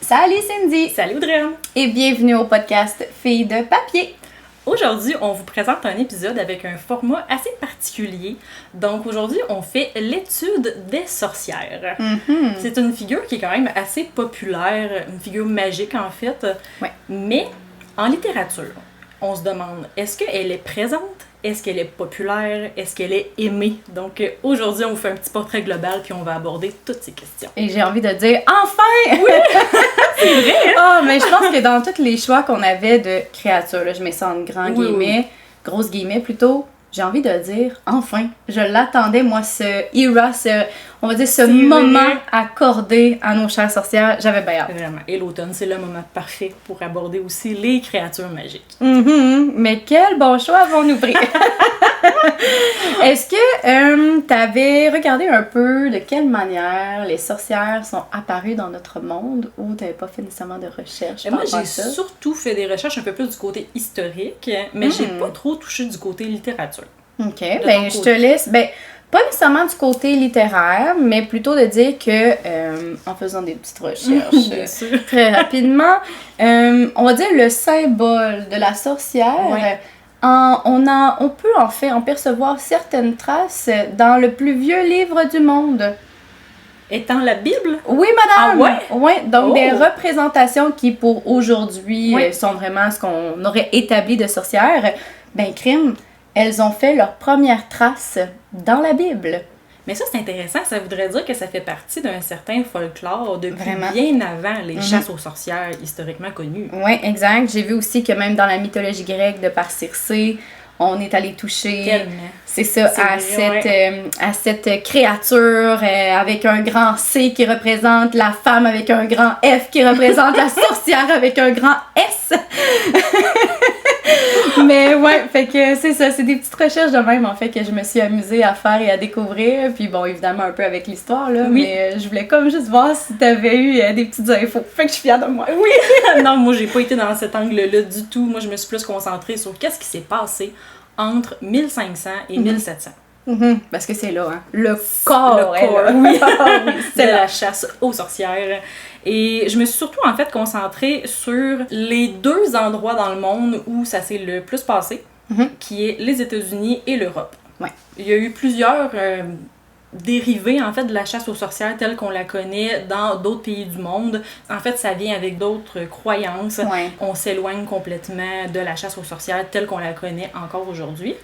Salut Cindy! Salut Audrey! Et bienvenue au podcast Filles de papier! Aujourd'hui, on vous présente un épisode avec un format assez particulier. Donc aujourd'hui, on fait l'étude des sorcières. C'est une figure qui est quand même assez populaire, une figure magique en fait. Ouais. Mais en littérature, on se demande, est-ce qu'elle est présente? Est-ce qu'elle est populaire? Est-ce qu'elle est aimée? Donc aujourd'hui, on vous fait un petit portrait global puis on va aborder toutes ces questions. Et j'ai envie de dire enfin! Oui! C'est vrai! Oh, mais je pense que dans tous les choix qu'on avait de créatures, là, je mets ça en grands guillemets, grosses guillemets plutôt, j'ai envie de dire enfin. Je l'attendais, moi, on va dire ce moment accordé à nos chères sorcières. J'avais bien hâte. Vraiment. Et l'automne, c'est le moment parfait pour aborder aussi les créatures magiques. Mais quel bon choix avons-nous pris! Est-ce que tu avais regardé un peu de quelle manière les sorcières sont apparues dans notre monde ou tu n'avais pas fait nécessairement de recherche? Moi, j'ai surtout fait des recherches un peu plus du côté historique, mais j'ai pas trop touché du côté littérature. OK, ben je te laisse... Pas nécessairement du côté littéraire, mais plutôt de dire que, en faisant des petites recherches très rapidement, on va dire le symbole de la sorcière, on peut en fait en percevoir certaines traces dans le plus vieux livre du monde. Étant la Bible? Oui, madame! Ah ouais? Ouais, donc des représentations qui, pour aujourd'hui, sont vraiment ce qu'on aurait établi de sorcières. Ben, crime! Elles ont fait leurs premières traces dans la Bible. Mais ça, c'est intéressant. Ça voudrait dire que ça fait partie d'un certain folklore depuis bien avant les chasses aux sorcières historiquement connues. Oui, exact. J'ai vu aussi que même dans la mythologie grecque de par Circé, on est allé toucher, c'est ça, à cette créature avec un grand C qui représente la femme avec un grand F qui représente la sorcière avec un grand S. Mais ouais, fait que c'est ça, c'est des petites recherches de même en fait que je me suis amusée à faire et à découvrir. Puis bon, évidemment un peu avec l'histoire là, mais je voulais comme juste voir si t'avais eu des petites infos. Fait que je suis fière de moi. Oui! Non, moi j'ai pas été dans cet angle-là du tout. Moi je me suis plus concentrée sur qu'est-ce qui s'est passé entre 1500 et 1700. Parce que c'est là, hein. Le corps. Oui. C'est la chasse aux sorcières. Et je me suis surtout en fait concentrée sur les deux endroits dans le monde où ça s'est le plus passé, qui est les États-Unis et l'Europe. Ouais. Il y a eu plusieurs dérivés en fait de la chasse aux sorcières telle qu'on la connaît dans d'autres pays du monde. En fait, ça vient avec d'autres croyances. On s'éloigne complètement de la chasse aux sorcières telle qu'on la connaît encore aujourd'hui.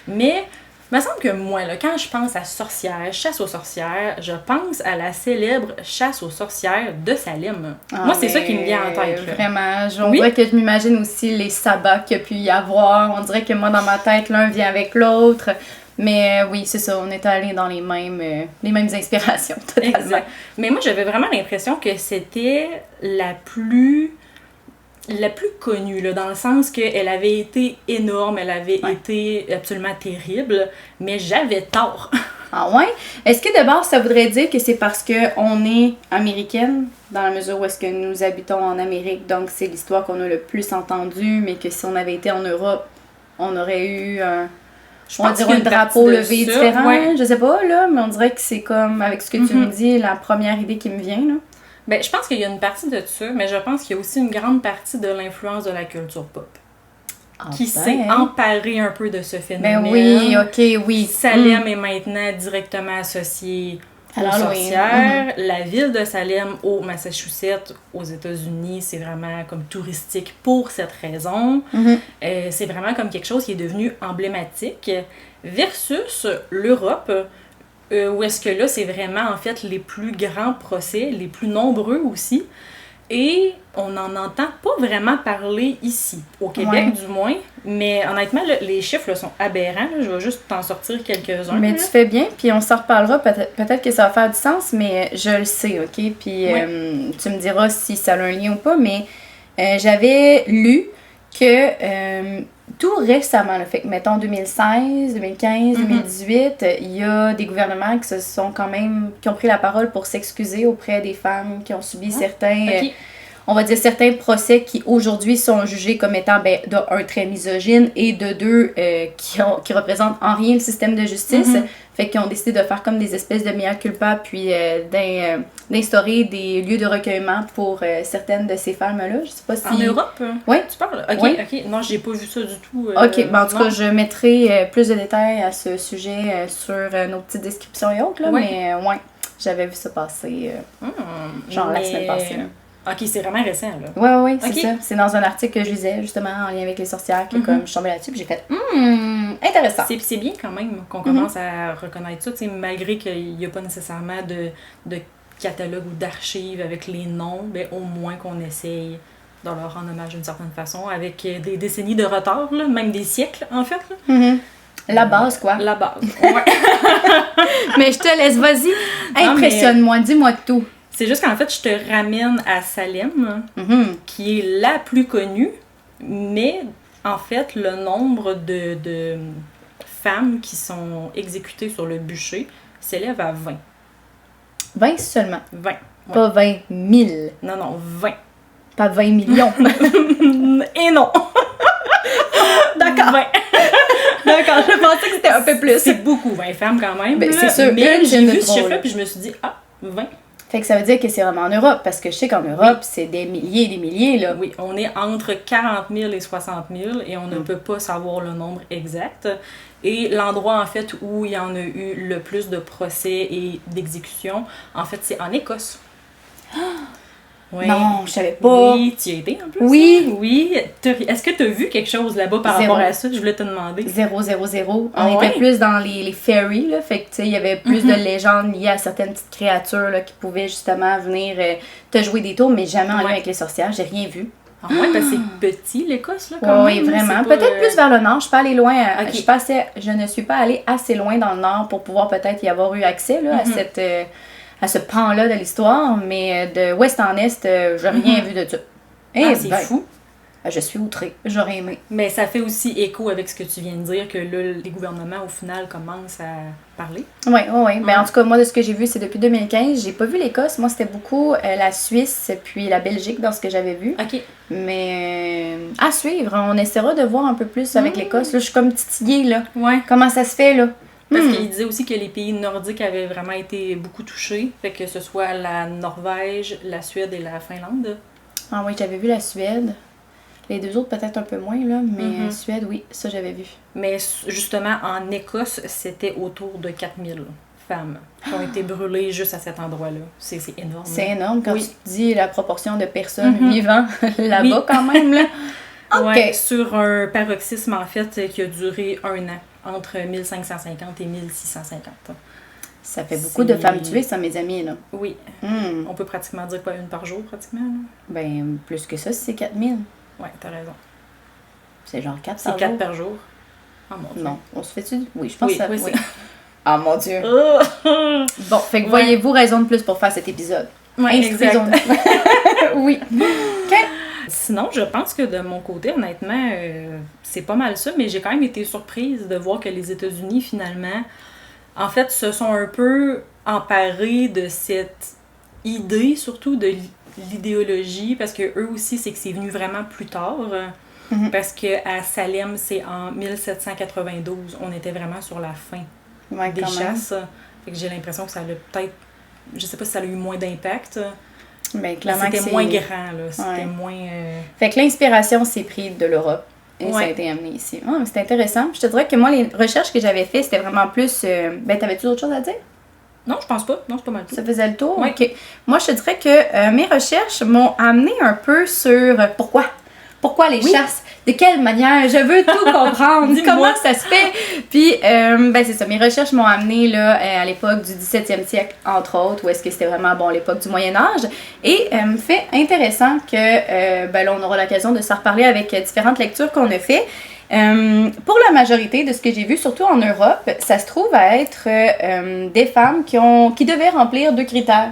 Mais il me semble que moi, là, quand je pense à sorcières, chasse aux sorcières, je pense à la célèbre chasse aux sorcières de Salem. Moi, c'est ça qui me vient en tête. Là. Vraiment, on dirait que je m'imagine aussi les sabbats qu'il y a pu y avoir. On dirait que moi, dans ma tête, l'un vient avec l'autre. Mais oui, c'est ça, on est allé dans les mêmes inspirations, totalement. Exact. Mais moi, j'avais vraiment l'impression que c'était la plus connue, là, dans le sens qu'elle avait été énorme, elle avait été absolument terrible, mais j'avais tort. Ah ouais? Est-ce que d'abord, ça voudrait dire que c'est parce qu'on est américaine, dans la mesure où est-ce que nous habitons en Amérique, donc c'est l'histoire qu'on a le plus entendue, mais que si on avait été en Europe, on aurait eu on va dire un drapeau levé différent, je sais pas, là, mais on dirait que c'est comme, avec ce que tu me dis, la première idée qui me vient, là. Ben, je pense qu'il y a une partie de ça, mais je pense qu'il y a aussi une grande partie de l'influence de la culture pop. Qui s'est emparée un peu de ce phénomène. Ben oui, oui. Salem est maintenant directement associé aux sorcières. La ville de Salem au Massachusetts, aux États-Unis, c'est vraiment comme touristique pour cette raison. C'est vraiment comme quelque chose qui est devenu emblématique. Versus l'Europe, où est-ce que là, c'est vraiment en fait les plus grands procès, les plus nombreux aussi. Et on n'en entend pas vraiment parler ici, au Québec du moins. Mais honnêtement, là, les chiffres là, sont aberrants. Là. Je vais juste t'en sortir quelques-uns. Mais tu fais bien, puis on s'en reparlera. Peut-être que ça va faire du sens, mais je le sais, OK? Puis tu me diras si ça a un lien ou pas. Mais j'avais lu que tout récemment, là, fait que mettons 2016, 2015, 2018, il y a des gouvernements qui ont pris la parole pour s'excuser auprès des femmes qui ont subi certains on va dire, certains procès qui aujourd'hui sont jugés comme étant, de un, très misogyne et de deux, qui représentent en rien le système de justice. Fait qu'ils ont décidé de faire comme des espèces de mea culpa, puis d'instaurer des lieux de recueillement pour certaines de ces femmes-là. Je sais pas si... En Europe? Oui. Tu parles? Ok. Non, j'ai pas vu ça du tout. Ok, en tout cas, je mettrai plus de détails à ce sujet sur nos petites descriptions et autres, là, mais j'avais vu ça passer, la semaine passée. Là. Ok, c'est vraiment récent, là. Oui, c'est ça. C'est dans un article que je lisais, justement, en lien avec les sorcières, que comme je suis tombée là-dessus, puis j'ai fait intéressant. C'est bien quand même qu'on commence à reconnaître ça, malgré qu'il n'y a pas nécessairement de catalogue ou d'archives avec les noms, au moins qu'on essaye de leur rendre hommage d'une certaine façon, avec des décennies de retard, là, même des siècles, en fait. Là. La base, quoi. La base, ouais. Mais je te laisse, vas-y, impressionne-moi, dis-moi tout. C'est juste qu'en fait, je te ramène à Salem, qui est la plus connue, mais en fait, le nombre de femmes qui sont exécutées sur le bûcher s'élève à 20. 20 seulement? 20. Ouais. Pas 20 000? Non, 20. Pas 20 millions? Et non! D'accord. 20. D'accord, je pensais que c'était un peu plus. C'est beaucoup, 20 femmes quand même. C'est sûr, mais j'ai vu ce chiffre-là, puis je me suis dit, 20. Fait que ça veut dire que c'est vraiment en Europe, parce que je sais qu'en Europe, c'est des milliers et des milliers, là. Oui, on est entre 40 000 et 60 000, et on ne peut pas savoir le nombre exact. Et l'endroit, en fait, où il y en a eu le plus de procès et d'exécutions, en fait, c'est en Écosse. Oui. Non, je savais pas. Oui, tu y as été en plus. Oui. Est-ce que tu as vu quelque chose là-bas par rapport à ça? Je voulais te demander. 0. On était plus dans les fairies, là. Fait que, tu sais, il y avait plus de légendes liées à certaines petites créatures, là, qui pouvaient justement venir te jouer des tours, mais jamais en lien avec les sorcières. J'ai rien vu. Ah ouais, parce que c'est petit, l'Écosse, là, quand même. Oui, vraiment. Peut-être plus vers le nord. Je suis pas allée loin. Je ne suis pas allée assez loin dans le nord pour pouvoir peut-être y avoir eu accès, là, à ce pan-là de l'histoire, mais de ouest en est, j'ai rien vu de ça. C'est fou. Je suis outrée. J'aurais aimé. Mais ça fait aussi écho avec ce que tu viens de dire, que là, les gouvernements, au final, commencent à parler. Oui. Mais en tout cas, moi, de ce que j'ai vu, c'est depuis 2015. J'ai pas vu l'Écosse. Moi, c'était beaucoup la Suisse puis la Belgique dans ce que j'avais vu. OK. Mais à suivre. On essaiera de voir un peu plus avec l'Écosse. Là, je suis comme titillée, là. Ouais. Comment ça se fait, là? Parce qu'il disait aussi que les pays nordiques avaient vraiment été beaucoup touchés. Fait que ce soit la Norvège, la Suède et la Finlande. Ah oui, j'avais vu la Suède. Les deux autres, peut-être un peu moins, là. Mais Suède, oui, ça, j'avais vu. Mais justement, en Écosse, c'était autour de 4000 femmes qui ont été brûlées juste à cet endroit-là. C'est énorme. C'est énorme quand tu te dis la proportion de personnes vivant là-bas, quand même, là. OK. Ouais, sur un paroxysme, en fait, qui a duré 1 an. Entre 1550 et 1650. Ça fait beaucoup de femmes tuées, ça, mes amis, là. Oui. On peut pratiquement dire quoi, une par jour, pratiquement? Là? Ben, plus que ça, si c'est 4000. Ouais, t'as raison. C'est genre 4 par jour. C'est 4 par jour. Oh mon Dieu. Non, on se fait-tu? Oui, je pense que ça... Oui. Ah, mon Dieu. Bon, fait que voyez-vous raison de plus pour faire cet épisode. Ouais, exact. Oui. OK. Sinon, je pense que de mon côté, honnêtement, c'est pas mal ça, mais j'ai quand même été surprise de voir que les États-Unis, finalement, en fait, se sont un peu emparés de cette idée, surtout de l'idéologie, parce que eux aussi, c'est que c'est venu vraiment plus tard, parce que à Salem, c'est en 1792, on était vraiment sur la fin des chasses. Fait que j'ai l'impression que ça a peut-être, je sais pas si ça a eu moins d'impact. Mais clairement c'était moins grand, là. C'était moins... Fait que l'inspiration s'est prise de l'Europe et ça a été amené ici. C'est intéressant. Je te dirais que moi, les recherches que j'avais faites, c'était vraiment plus... t'avais-tu d'autres choses à dire? Non, je pense pas. Non, c'est pas mal tout. Ça faisait le tour? Oui. OK. Moi, je te dirais que mes recherches m'ont amené un peu sur pourquoi. Pourquoi les chasses? De quelle manière? Je veux tout comprendre. Comment ça se fait? Puis, c'est ça. Mes recherches m'ont amené là, à l'époque du 17e siècle, entre autres, où est-ce que c'était vraiment, l'époque du Moyen-Âge. Et fait intéressant que, là, on aura l'occasion de s'en reparler avec différentes lectures qu'on a fait. Pour la majorité de ce que j'ai vu, surtout en Europe, ça se trouve à être des femmes qui devaient remplir 2 critères.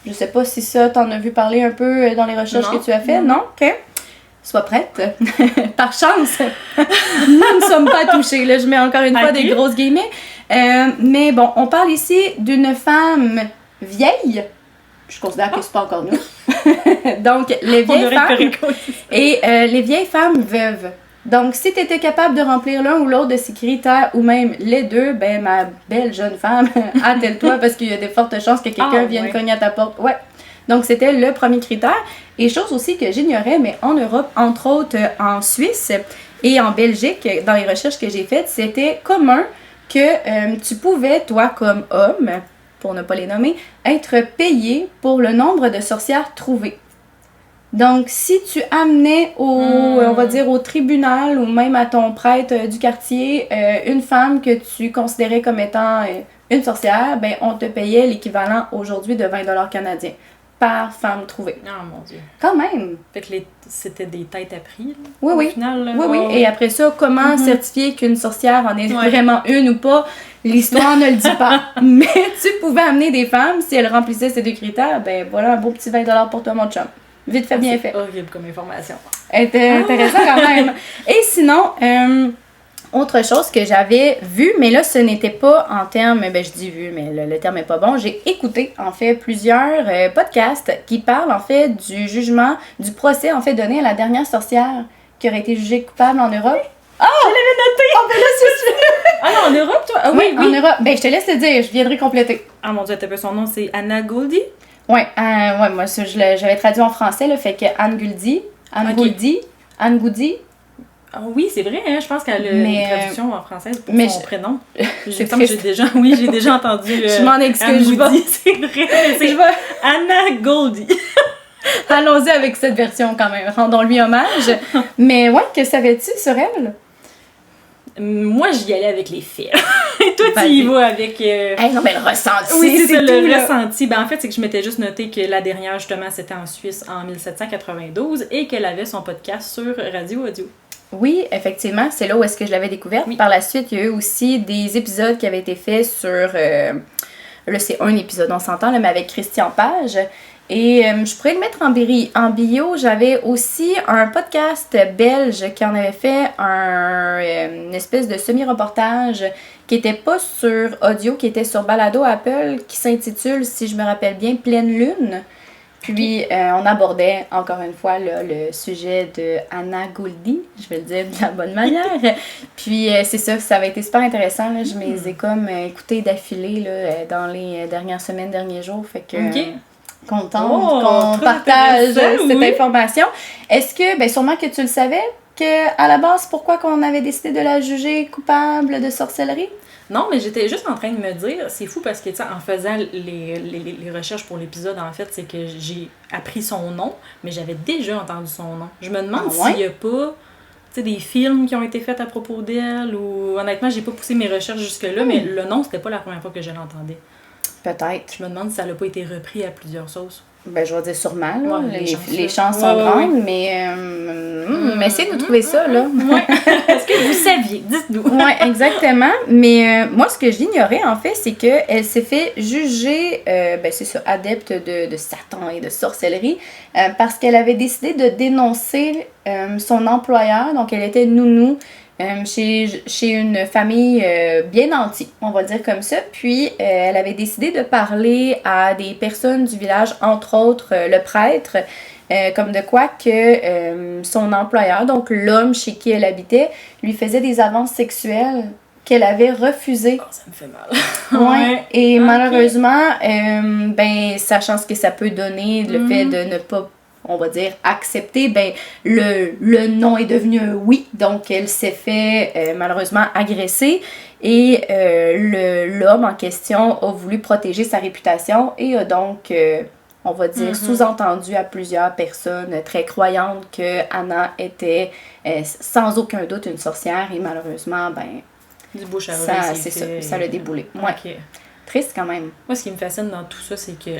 Je sais pas si ça, t'en as vu parler un peu dans les recherches que tu as fait, non? OK. Sois prête. Par chance, nous ne sommes pas touchés. Là, je mets encore une fois des grosses guillemets. Mais bon, on parle ici d'une femme vieille. Je considère que c'est pas encore nous. Donc, les vieilles femmes veuves. Donc, si tu étais capable de remplir l'un ou l'autre de ces critères, ou même les deux, ben ma belle jeune femme, attelle-toi parce qu'il y a de fortes chances que quelqu'un vienne cogner à ta porte. Ouais. Donc, c'était le premier critère. Et chose aussi que j'ignorais, mais en Europe, entre autres en Suisse et en Belgique, dans les recherches que j'ai faites, c'était commun que tu pouvais, toi, comme homme, pour ne pas les nommer, être payé pour le nombre de sorcières trouvées. Donc, si tu amenais on va dire, au tribunal ou même à ton prêtre du quartier une femme que tu considérais comme étant une sorcière, ben on te payait l'équivalent aujourd'hui de 20$ canadiens par femme trouvée. Oh mon Dieu. Quand même. Fait que c'était des têtes à prix, là, au final. Là. Oui. Et après ça, comment certifier qu'une sorcière en est vraiment une ou pas? L'histoire ne le dit pas. Mais tu pouvais amener des femmes, si elles remplissaient ces deux critères, ben voilà un beau petit 20$ pour toi, mon chum. Vite fait, bien fait. C'est horrible comme information. Intéressant quand même. Et sinon, autre chose que j'avais vu, mais là, ce n'était pas en termes, je dis vu, mais le terme n'est pas bon. J'ai écouté, en fait, plusieurs podcasts qui parlent, en fait, du jugement, du procès, en fait, donné à la dernière sorcière qui aurait été jugée coupable en Europe. Ah! Je l'avais noté! Oh, ben là, Ah non, en Europe, toi? Ah, oui, en Europe. Ben, je te laisse le dire, je viendrai compléter. Ah mon Dieu, t'as pas son nom, c'est Anna Goldie? Ouais, moi, ça, j'avais traduit en français, là, fait que Anne Goldie, Anne Goudie. Ah oui, c'est vrai, hein, je pense qu'elle a une traduction en français pour son prénom. C'est j'ai déjà entendu. Je m'en excuse, c'est vrai, c'est Anna Goldie. Allons-y avec cette version quand même, rendons-lui hommage. Mais ouais, que savais-tu sur elle? Moi, j'y allais avec les faits. Et toi, tu y vas avec... non, mais le ressenti, oui, c'est ça, le ressenti. Ben, en fait, c'est que je m'étais juste noté que la dernière, justement, c'était en Suisse en 1792 et qu'elle avait son podcast sur Radio Audio. Oui, effectivement, c'est là où est-ce que je l'avais découverte. Oui. Par la suite, il y a eu aussi des épisodes qui avaient été faits sur... là, c'est un épisode, on s'entend, là, mais avec Christian Page. Et je pourrais le mettre en bio. J'avais aussi un podcast belge qui en avait fait une espèce de semi-reportage qui était pas sur audio, qui était sur Balado Apple, qui s'intitule, si je me rappelle bien, Pleine Lune. Puis on abordait encore une fois là, le sujet de Anna Goldie, je vais le dire de la bonne manière. Puis c'est ça avait été super intéressant. Là. Je m'y ai comme écouté d'affilée là, dans les dernières semaines, derniers jours. Fait que... contente qu'on partage cette information. Est-ce que, sûrement que tu le savais, qu'à la base, pourquoi qu'on avait décidé de la juger coupable de sorcellerie? Non, mais j'étais juste en train de me dire, c'est fou parce que, tu sais, en faisant les recherches pour l'épisode, en fait, c'est que j'ai appris son nom, mais j'avais déjà entendu son nom. Je me demande s'il n'y a pas, tu sais, des films qui ont été faits à propos d'elle, ou honnêtement, j'ai pas poussé mes recherches jusque-là, mais le nom, c'était pas la première fois que je l'entendais. Peut-être. Je me demande si ça n'a pas été repris à plusieurs sauces. Je vais dire sûrement. Là. Les chances sont grandes, mais essayez de nous trouver ça, là. Est-ce que vous saviez? Dites-nous. Oui, exactement. Mais moi, ce que j'ignorais, en fait, c'est qu'elle s'est fait juger, c'est ça, adepte de Satan et de sorcellerie, parce qu'elle avait décidé de dénoncer son employeur. Donc, elle était nounou. Chez une famille bien nantie, on va dire comme ça. Puis, elle avait décidé de parler à des personnes du village, entre autres le prêtre, comme de quoi que son employeur, donc l'homme chez qui elle habitait, lui faisait des avances sexuelles qu'elle avait refusées. Oh, ça me fait mal. Ouais. Et malheureusement, sachant ce que ça peut donner, le fait de ne pas, on va dire, accepter, le non est devenu un oui. Donc, elle s'est fait malheureusement agresser et l'homme en question a voulu protéger sa réputation et a donc, on va dire, sous-entendu à plusieurs personnes très croyantes que Anna était sans aucun doute une sorcière et malheureusement, du bouche à oreille, ça l'a déboulé. Ouais. Okay. Triste quand même. Moi, ce qui me fascine dans tout ça, c'est que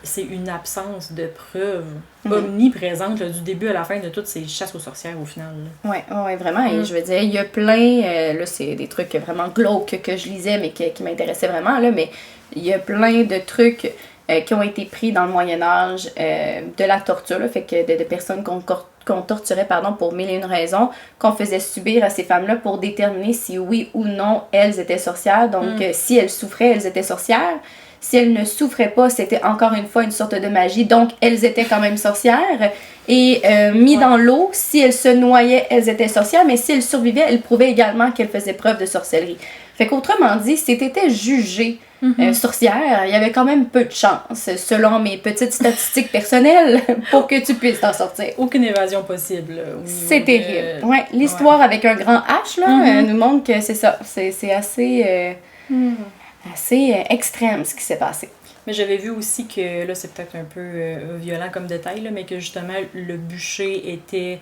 c'est une absence de preuves omniprésente là, du début à la fin de toutes ces chasses aux sorcières au final. Oui, vraiment. Et je veux dire, il y a plein, là c'est des trucs vraiment glauques que je lisais mais qui m'intéressaient vraiment, là, mais il y a plein de trucs qui ont été pris dans le Moyen-Âge, de la torture, là, fait que de personnes qu'on torturait pour mille et une raisons, qu'on faisait subir à ces femmes-là pour déterminer si oui ou non elles étaient sorcières. Donc, si elles souffraient, elles étaient sorcières. Si elles ne souffraient pas, c'était encore une fois une sorte de magie. Donc, elles étaient quand même sorcières. Et mis dans l'eau, si elles se noyaient, elles étaient sorcières. Mais si elles survivaient, elles prouvaient également qu'elles faisaient preuve de sorcellerie. Fait qu'autrement dit, si t'étais jugée sorcière, il y avait quand même peu de chance, selon mes petites statistiques personnelles, pour que tu puisses t'en sortir. Aucune évasion possible. C'est terrible. Ouais, l'histoire avec un grand H là, nous montre que c'est ça. C'est assez, assez extrême ce qui s'est passé. Mais j'avais vu aussi que, là c'est peut-être un peu violent comme détail, là, mais que justement le bûcher était...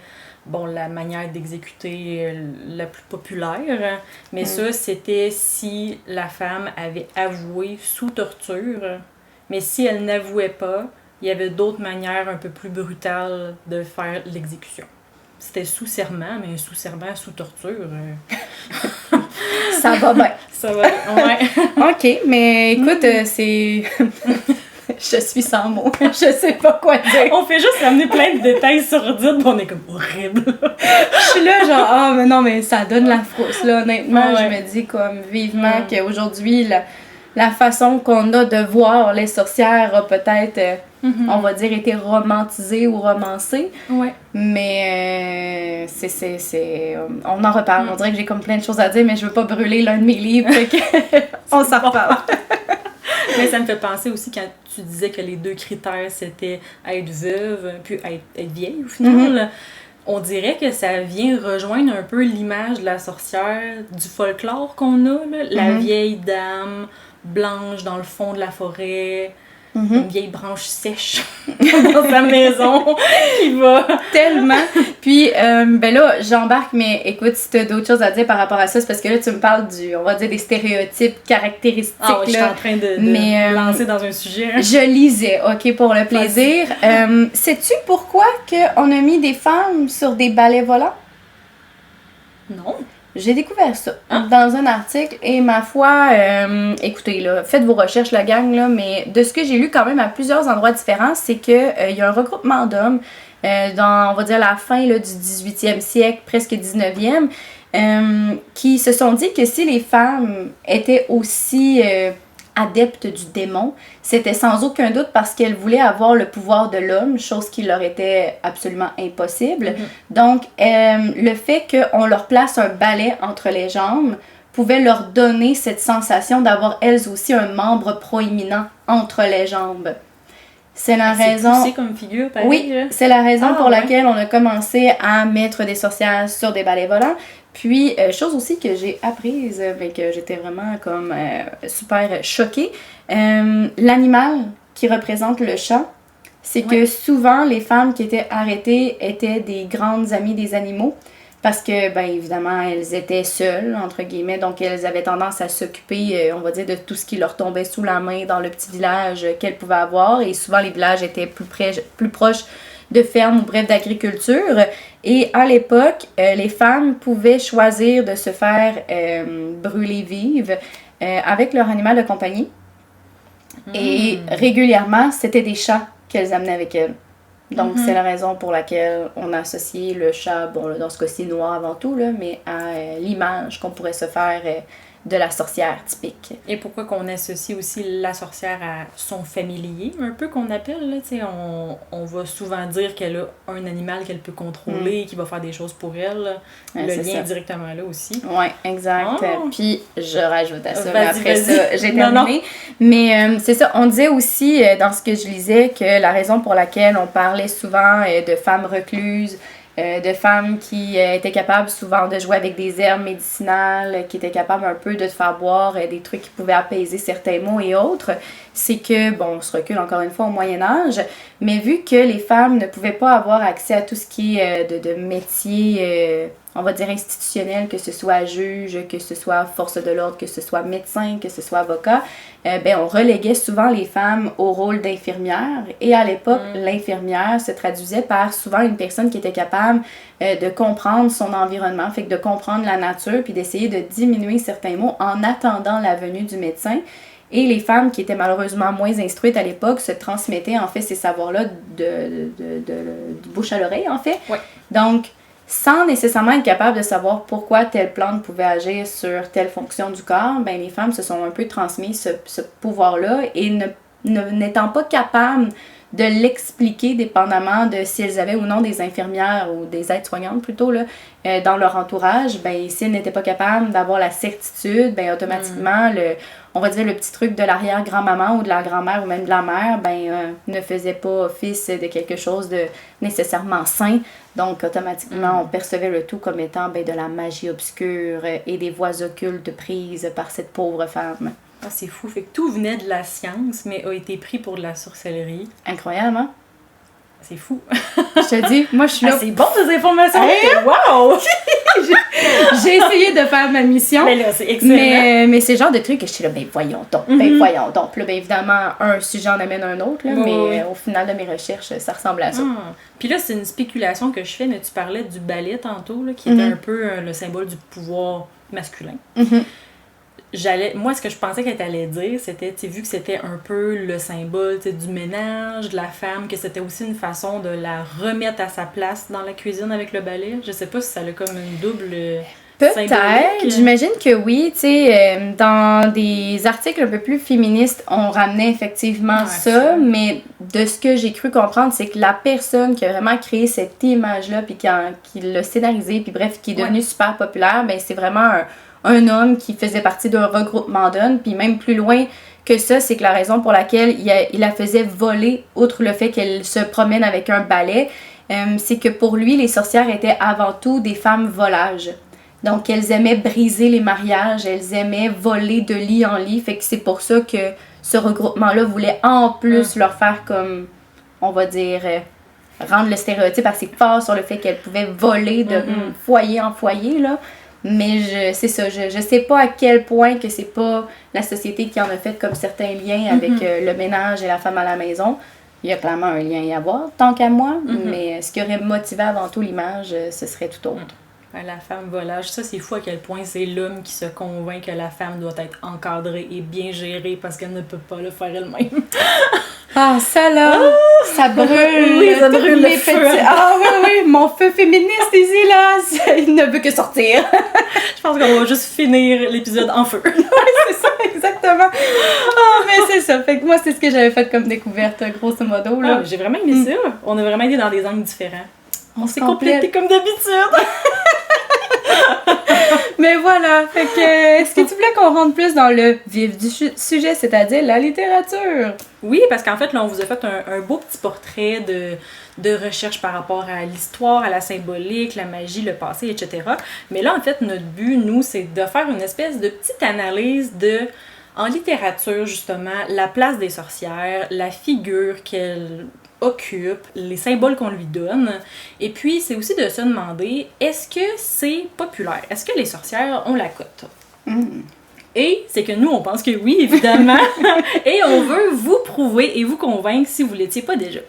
Bon, la manière d'exécuter la plus populaire, mais ça, c'était si la femme avait avoué sous torture. Mais si elle n'avouait pas, il y avait d'autres manières un peu plus brutales de faire l'exécution. C'était sous serment, mais sous serment, sous torture. Ça va bien. Ça va bien, ouais. OK, mais écoute, c'est... Je suis sans mots. Je sais pas quoi dire. On fait juste ramener plein de détails sordides, pis on est comme horrible. Je suis là, genre, ah, mais non, mais ça donne la frousse, là. Honnêtement, je me dis comme vivement qu'aujourd'hui, la façon qu'on a de voir les sorcières a peut-être, on va dire, été romantisée ou romancée. Ouais. Mais on en reparle. On dirait que j'ai comme plein de choses à dire, mais je veux pas brûler l'un de mes livres. Fait que on s'en reparle. Mais ça me fait penser aussi quand tu disais que les 2 critères, c'était être veuve puis être vieille au final. On dirait que ça vient rejoindre un peu l'image de la sorcière du folklore qu'on a, là. La vieille dame blanche dans le fond de la forêt, une vieille branche sèche dans sa maison qui va... Tellement! Puis, ben là, j'embarque, mais écoute, si t'as d'autres choses à dire par rapport à ça, c'est parce que là, tu me parles on va dire, des stéréotypes caractéristiques. Ah ouais, je suis en train de lancer dans un sujet. Je lisais, OK, pour le plaisir. Sais-tu pourquoi on a mis des femmes sur des balais volants? Non. J'ai découvert ça dans un article et ma foi, écoutez, là, faites vos recherches, la gang, là, mais de ce que j'ai lu quand même à plusieurs endroits différents, c'est que il y a un regroupement d'hommes dans, on va dire, la fin là, du 18e siècle, presque 19e, qui se sont dit que si les femmes étaient aussi adeptes du démon, c'était sans aucun doute parce qu'elles voulaient avoir le pouvoir de l'homme, chose qui leur était absolument impossible. Donc, le fait qu'on leur place un balai entre les jambes pouvait leur donner cette sensation d'avoir elles aussi un membre proéminent entre les jambes. C'est la raison. C'est poussé comme figure, pareil. Oui, c'est la raison pour laquelle on a commencé à mettre des sorcières sur des balais volants. Puis, chose aussi que j'ai apprise, mais que j'étais vraiment comme super choquée, l'animal qui représente le chat, c'est que souvent les femmes qui étaient arrêtées étaient des grandes amies des animaux parce que, ben évidemment, elles étaient seules, entre guillemets, donc elles avaient tendance à s'occuper, on va dire, de tout ce qui leur tombait sous la main dans le petit village qu'elles pouvaient avoir, et souvent les villages étaient plus proches de fermes ou bref d'agriculture. Et à l'époque, les femmes pouvaient choisir de se faire brûler vives avec leur animal de compagnie. Et régulièrement, c'était des chats qu'elles amenaient avec elles. Donc, c'est la raison pour laquelle on a associé le chat, bon, là, dans ce cas-ci noir avant tout, là, mais à l'image qu'on pourrait se faire de la sorcière typique. Et pourquoi qu'on associe aussi la sorcière à son familier, un peu qu'on appelle, là, tu sais, on va souvent dire qu'elle a un animal qu'elle peut contrôler, qui va faire des choses pour elle, le lien est directement là aussi. Oui, exact. Puis, je rajoute à ça, mais après ça, j'ai terminé. Mais c'est ça, on disait aussi, dans ce que je lisais, que la raison pour laquelle on parlait souvent de femmes recluses, de femmes qui étaient capables souvent de jouer avec des herbes médicinales, qui étaient capables un peu de te faire boire des trucs qui pouvaient apaiser certains maux et autres, c'est que, bon, on se recule encore une fois au Moyen-Âge, mais vu que les femmes ne pouvaient pas avoir accès à tout ce qui est de métiers, on va dire institutionnels, que ce soit juge, que ce soit force de l'ordre, que ce soit médecin, que ce soit avocat, ben on reléguait souvent les femmes au rôle d'infirmière. Et à l'époque, l'infirmière se traduisait par souvent une personne qui était capable de comprendre son environnement, fait que de comprendre la nature, puis d'essayer de diminuer certains maux en attendant la venue du médecin. Et les femmes qui étaient malheureusement moins instruites à l'époque se transmettaient en fait ces savoirs-là du bouche à l'oreille, en fait. Ouais. Donc, sans nécessairement être capable de savoir pourquoi telle plante pouvait agir sur telle fonction du corps, ben les femmes se sont un peu transmis ce pouvoir-là et n'étant pas capables de l'expliquer dépendamment de si elles avaient ou non des infirmières ou des aides-soignantes plutôt là, dans leur entourage, ben si elles n'étaient pas capables d'avoir la certitude, ben automatiquement on va dire le petit truc de l'arrière-grand-maman ou de la grand-mère ou même de la mère, ben ne faisait pas office de quelque chose de nécessairement sain. Donc automatiquement on percevait le tout comme étant ben, de la magie obscure et des voies occultes prises par cette pauvre femme. Ah, c'est fou. Fait que tout venait de la science, mais a été pris pour de la sorcellerie. Incroyable, hein? C'est fou. Je te dis, moi je suis là. Ah, c'est bon ces informations! Hey! Wow! J'ai essayé de faire ma mission. Mais là, c'est excellent. Mais c'est le genre de truc que je suis là, ben voyons donc, ben voyons donc. Puis là, ben évidemment, un sujet en amène un autre, là, mais au final de mes recherches, ça ressemble à ça. Puis là, c'est une spéculation que je fais, mais tu parlais du balai tantôt, là, qui était un peu le symbole du pouvoir masculin. Moi, ce que je pensais qu'elle allait dire, c'était, tu sais, vu que c'était un peu le symbole du ménage, de la femme, que c'était aussi une façon de la remettre à sa place dans la cuisine avec le balai. Je sais pas si ça a comme une double peut-être, j'imagine que oui, tu sais, dans des articles un peu plus féministes, on ramenait effectivement ça, mais de ce que j'ai cru comprendre, c'est que la personne qui a vraiment créé cette image-là, puis qui l'a scénarisée, puis bref, qui est devenue super populaire, ben c'est vraiment un homme qui faisait partie d'un regroupement d'hommes, puis même plus loin que ça, c'est que la raison pour laquelle il la faisait voler, outre le fait qu'elle se promène avec un balai, c'est que pour lui, les sorcières étaient avant tout des femmes volages. Donc, elles aimaient briser les mariages, elles aimaient voler de lit en lit, fait que c'est pour ça que ce regroupement-là voulait en plus leur faire comme, on va dire, rendre le stéréotype assez fort sur le fait qu'elles pouvaient voler de foyer en foyer, là. Mais c'est ça, je sais pas à quel point que c'est pas la société qui en a fait comme certains liens avec le ménage et la femme à la maison. Il y a clairement un lien à y avoir, tant qu'à moi, mais ce qui aurait motivé avant tout l'image, ce serait tout autre. La femme volage, ça c'est fou à quel point c'est l'homme qui se convainc que la femme doit être encadrée et bien gérée parce qu'elle ne peut pas le faire elle-même. Ah, ça là, ça brûle. Oui, ça brûle les petits. Ah oui, mon feu féministe ici là, il ne veut que sortir. Je pense qu'on va juste finir l'épisode en feu. Oui, c'est ça, exactement. Ah, mais c'est ça. Fait que moi, c'est ce que j'avais fait comme découverte, grosso modo. Là. Ah, j'ai vraiment aimé ça. On a vraiment été dans des angles différents. On s'est complété comme d'habitude. Mais voilà, fait que est-ce que tu voulais qu'on rentre plus dans le vif du sujet, c'est-à-dire la littérature? Oui, parce qu'en fait, là, on vous a fait un beau petit portrait de recherche par rapport à l'histoire, à la symbolique, la magie, le passé, etc. Mais là, en fait, notre but, nous, c'est de faire une espèce de petite analyse en littérature, justement, la place des sorcières, la figure qu'elles occupe, les symboles qu'on lui donne. Et puis, c'est aussi de se demander, est-ce que c'est populaire? Est-ce que les sorcières ont la cote? Et c'est que nous, on pense que oui, évidemment. Et on veut vous prouver et vous convaincre si vous ne l'étiez pas déjà.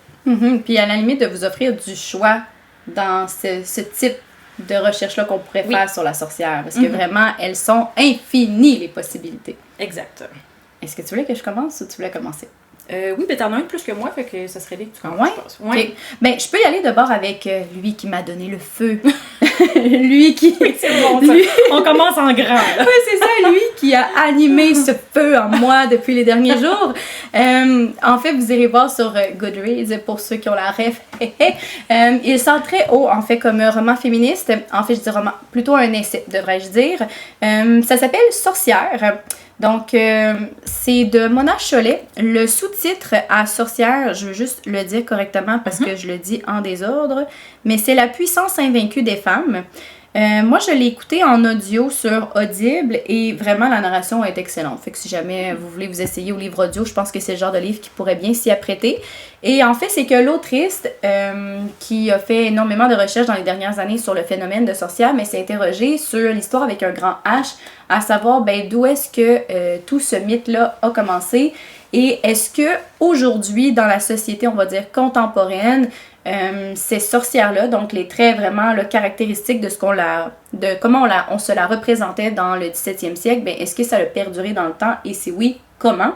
Puis à la limite, de vous offrir du choix dans ce type de recherche-là qu'on pourrait faire sur la sorcière. Parce que vraiment, elles sont infinies, les possibilités. Exact. Est-ce que tu voulais que je commence ou tu voulais commencer? Oui, mais t'en as un plus que moi, fait que ça serait bien que tu commences, je pense. Ouais. Okay. Ben, je peux y aller d'abord avec lui qui m'a donné le feu. Lui qui... Oui, c'est bon, ça. On commence en grand. Oui, c'est ça, lui qui a animé ce feu en moi depuis les derniers jours. En fait, vous irez voir sur Goodreads, pour ceux qui ont la ref. Il sort très haut, en fait, comme un roman féministe. En fait, je dis roman, plutôt un essai, devrais-je dire. Ça s'appelle Sorcière. Donc, c'est de Mona Chollet. Le sous-titre à Sorcière, je veux juste le dire correctement parce que je le dis en désordre, mais c'est La puissance invaincue des femmes. Moi, je l'ai écouté en audio sur Audible et vraiment, la narration est excellente. Fait que si jamais vous voulez vous essayer au livre audio, je pense que c'est le genre de livre qui pourrait bien s'y apprêter. Et en fait, c'est que l'autrice, qui a fait énormément de recherches dans les dernières années sur le phénomène de sorcière, mais s'est interrogée sur l'histoire avec un grand H, à savoir d'où est-ce que tout ce mythe-là a commencé et est-ce que aujourd'hui, dans la société, on va dire contemporaine, ces sorcières-là, donc les traits vraiment caractéristiques de comment on se la représentait dans le 17e siècle, est-ce que ça a perduré dans le temps et si oui, comment?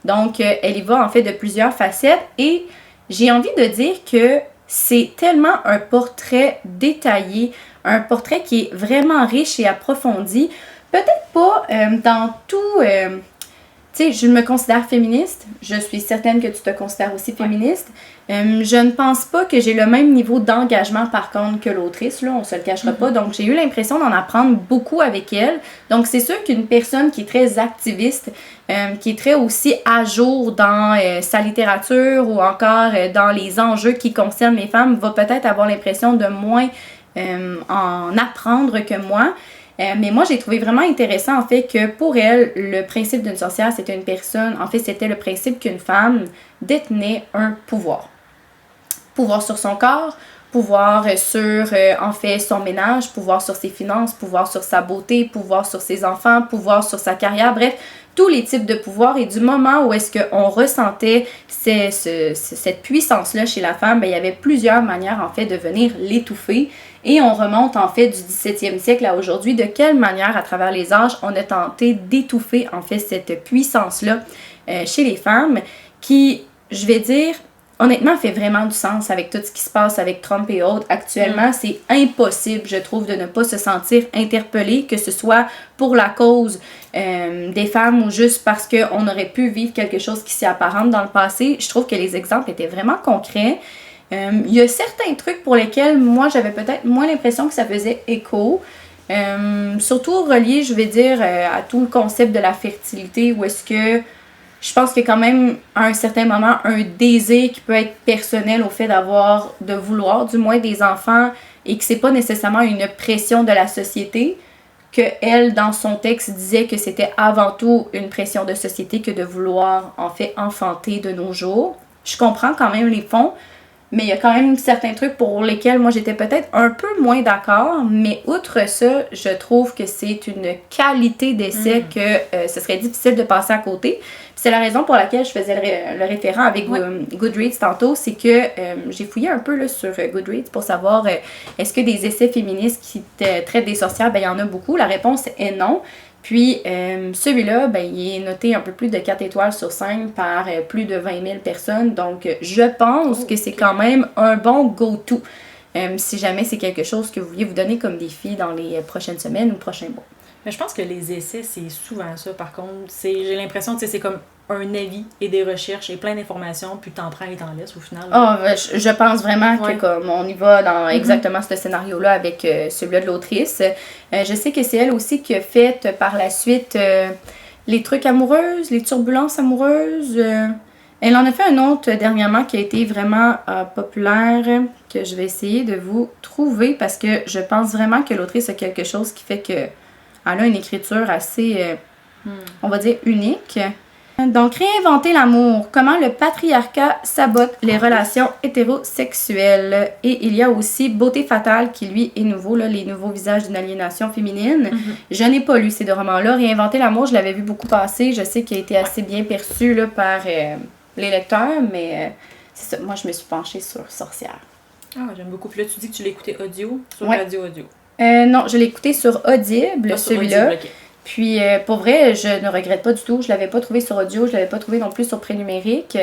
Donc, elle y va en fait de plusieurs facettes et j'ai envie de dire que c'est tellement un portrait détaillé, un portrait qui est vraiment riche et approfondi. Peut-être pas dans tout... tu sais, je me considère féministe. Je suis certaine que tu te considères aussi féministe. Je ne pense pas que j'ai le même niveau d'engagement, par contre, que l'autrice. Là, on se le cachera pas. Donc, j'ai eu l'impression d'en apprendre beaucoup avec elle. Donc, c'est sûr qu'une personne qui est très activiste, qui est très aussi à jour dans sa littérature ou encore dans les enjeux qui concernent les femmes, va peut-être avoir l'impression de moins en apprendre que moi. Mais moi, j'ai trouvé vraiment intéressant, en fait, que pour elle, le principe d'une sorcière, c'était une personne... En fait, c'était le principe qu'une femme détenait un pouvoir. Pouvoir sur son corps, pouvoir sur, en fait, son ménage, pouvoir sur ses finances, pouvoir sur sa beauté, pouvoir sur ses enfants, pouvoir sur sa carrière, bref, tous les types de pouvoirs. Et du moment où est-ce qu'on ressentait cette puissance-là chez la femme, il y avait plusieurs manières, en fait, de venir l'étouffer. Et on remonte en fait du 17e siècle à aujourd'hui, de quelle manière à travers les âges on a tenté d'étouffer en fait cette puissance-là chez les femmes qui, je vais dire, honnêtement fait vraiment du sens avec tout ce qui se passe avec Trump et autres. Actuellement, c'est impossible, je trouve, de ne pas se sentir interpellé, que ce soit pour la cause des femmes ou juste parce qu'on aurait pu vivre quelque chose qui s'y apparente dans le passé. Je trouve que les exemples étaient vraiment concrets. Il y a certains trucs pour lesquels moi j'avais peut-être moins l'impression que ça faisait écho. Surtout relié, je vais dire, à tout le concept de la fertilité, où est-ce que je pense qu'il y a quand même à un certain moment un désir qui peut être personnel au fait de vouloir du moins des enfants et que c'est pas nécessairement une pression de la société, que elle dans son texte disait que c'était avant tout une pression de société que de vouloir en fait enfanter de nos jours. Je comprends quand même les fonds. Mais il y a quand même certains trucs pour lesquels moi j'étais peut-être un peu moins d'accord. Mais outre ça, je trouve que c'est une qualité d'essai que ce serait difficile de passer à côté. Puis c'est la raison pour laquelle je faisais le référent avec Goodreads tantôt. C'est que j'ai fouillé un peu là, sur Goodreads pour savoir est-ce que des essais féministes qui traitent des sorcières, il y en a beaucoup. La réponse est non. Puis celui-là, il est noté un peu plus de 4 étoiles sur 5 par plus de 20 000 personnes. Donc je pense que c'est quand même un bon go-to. Si jamais c'est quelque chose que vous vouliez vous donner comme défi dans les prochaines semaines ou prochains mois. Mais je pense que les essais, c'est souvent ça. Par contre, j'ai l'impression que c'est comme un avis et des recherches et plein d'informations, puis t'en prends et t'en laisses au final. Je pense vraiment que comme on y va dans exactement ce scénario-là avec celui-là de l'autrice. Je sais que c'est elle aussi qui a fait par la suite les trucs amoureuses, les turbulences amoureuses. Elle en a fait un autre dernièrement qui a été vraiment populaire, que je vais essayer de vous trouver parce que je pense vraiment que l'autrice a quelque chose qui fait que elle a une écriture assez, on va dire, unique. Donc, réinventer l'amour. Comment le patriarcat sabote les relations hétérosexuelles. Et il y a aussi Beauté fatale qui, lui, est nouveau, là, les nouveaux visages d'une aliénation féminine. Je n'ai pas lu ces deux romans-là. Réinventer l'amour, je l'avais vu beaucoup passer. Je sais qu'il a été assez bien perçu là, par les lecteurs, mais c'est ça. Moi, je me suis penchée sur Sorcière. Ah, j'aime beaucoup. Puis là, tu dis que tu l'as écouté audio, sur radio audio. Non, je l'ai écouté sur Audible, celui-là. Audible, okay. Puis, pour vrai, je ne regrette pas du tout. Je l'avais pas trouvé sur audio, je l'avais pas trouvé non plus sur prénumérique.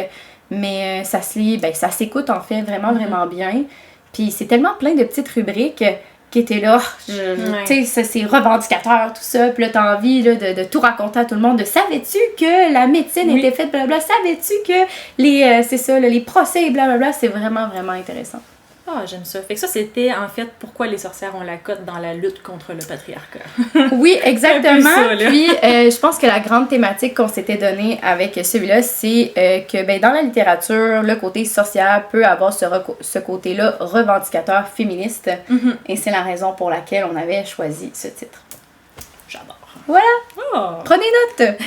Mais ça se lit, ça s'écoute en fait vraiment, vraiment bien. Puis, c'est tellement plein de petites rubriques qui étaient là. Tu sais, c'est revendicateur, tout ça. Puis là, t'as envie là, de tout raconter à tout le monde. Savais-tu que la médecine était faite, blablabla? Savais-tu que les procès et blablabla? C'est vraiment, vraiment intéressant. Ah, j'aime ça. Fait que ça, c'était en fait pourquoi les sorcières ont la cote dans la lutte contre le patriarcat. Oui, exactement. Ça, puis, je pense que la grande thématique qu'on s'était donnée avec celui-là, c'est que dans la littérature, le côté sorcière peut avoir ce côté-là revendicateur féministe. Et c'est la raison pour laquelle on avait choisi ce titre. J'adore. Voilà. Oh. Prenez note.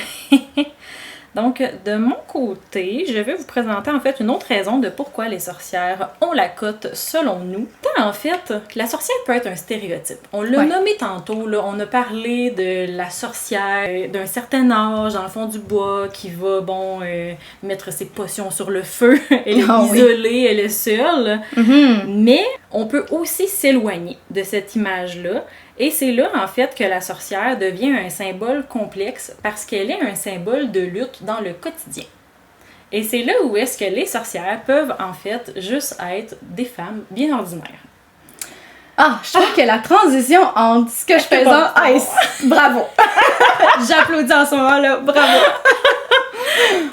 Donc, de mon côté, je vais vous présenter en fait une autre raison de pourquoi les sorcières ont la cote selon nous. En fait, la sorcière peut être un stéréotype. On l'a nommé tantôt, là, on a parlé de la sorcière d'un certain âge, dans le fond du bois, qui va, mettre ses potions sur le feu. Elle est isolée, elle est seule. Mais on peut aussi s'éloigner de cette image-là. Et c'est là, en fait, que la sorcière devient un symbole complexe parce qu'elle est un symbole de lutte dans le quotidien. Et c'est là où est-ce que les sorcières peuvent, en fait, juste être des femmes bien ordinaires. Ah, je trouve que la transition entre ce que je faisais... Bravo! J'applaudis en ce moment-là, bravo!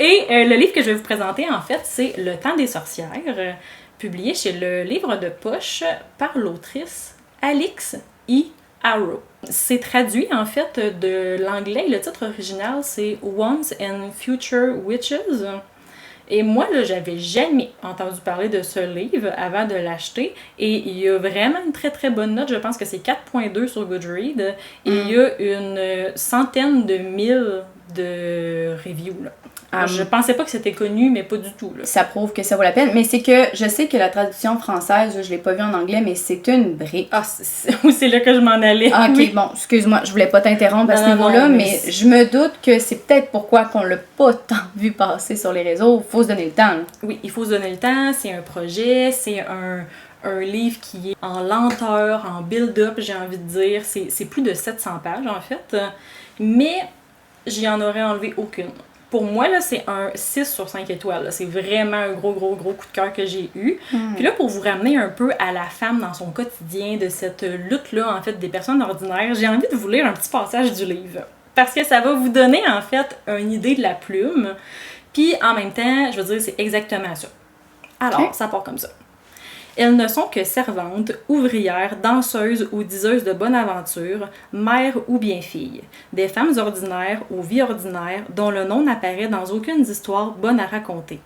Et le livre que je vais vous présenter, en fait, c'est Le temps des sorcières, publié chez le livre de poche par l'autrice Alix E. Harrow. C'est traduit, en fait, de l'anglais. Le titre original, c'est Once and Future Witches. Et moi, là, j'avais jamais entendu parler de ce livre avant de l'acheter. Et il y a vraiment une très très bonne note. Je pense que c'est 4.2 sur Goodreads. Et il y a une centaine de mille de reviews, là. Je pensais pas que c'était connu, mais pas du tout, là. Ça prouve que ça vaut la peine. Mais c'est que je sais que la traduction française, je l'ai pas vue en anglais, mais c'est une brique. Ah, c'est là que je m'en allais. Ok, oui. Bon, excuse-moi, je voulais pas t'interrompre à ce niveau-là, mais je me doute que c'est peut-être pourquoi qu'on l'a pas tant vu passer sur les réseaux. Il faut se donner le temps, là. Oui, il faut se donner le temps. C'est un projet, c'est un livre qui est en lenteur, en build-up, j'ai envie de dire. C'est plus de 700 pages, en fait. Mais j'y en aurais enlevé aucune. Pour moi, là, c'est un 6 sur 5 étoiles. Là. C'est vraiment un gros coup de cœur que j'ai eu. Puis là, pour vous ramener un peu à la femme dans son quotidien, de cette lutte-là, en fait, des personnes ordinaires, j'ai envie de vous lire un petit passage du livre. Parce que ça va vous donner, en fait, une idée de la plume. Puis, en même temps, je veux dire, c'est exactement ça. Alors, ça part comme ça. Elles ne sont que servantes, ouvrières, danseuses ou diseuses de bonne aventure, mères ou bien filles. Des femmes ordinaires aux vies ordinaires dont le nom n'apparaît dans aucune histoire bonne à raconter.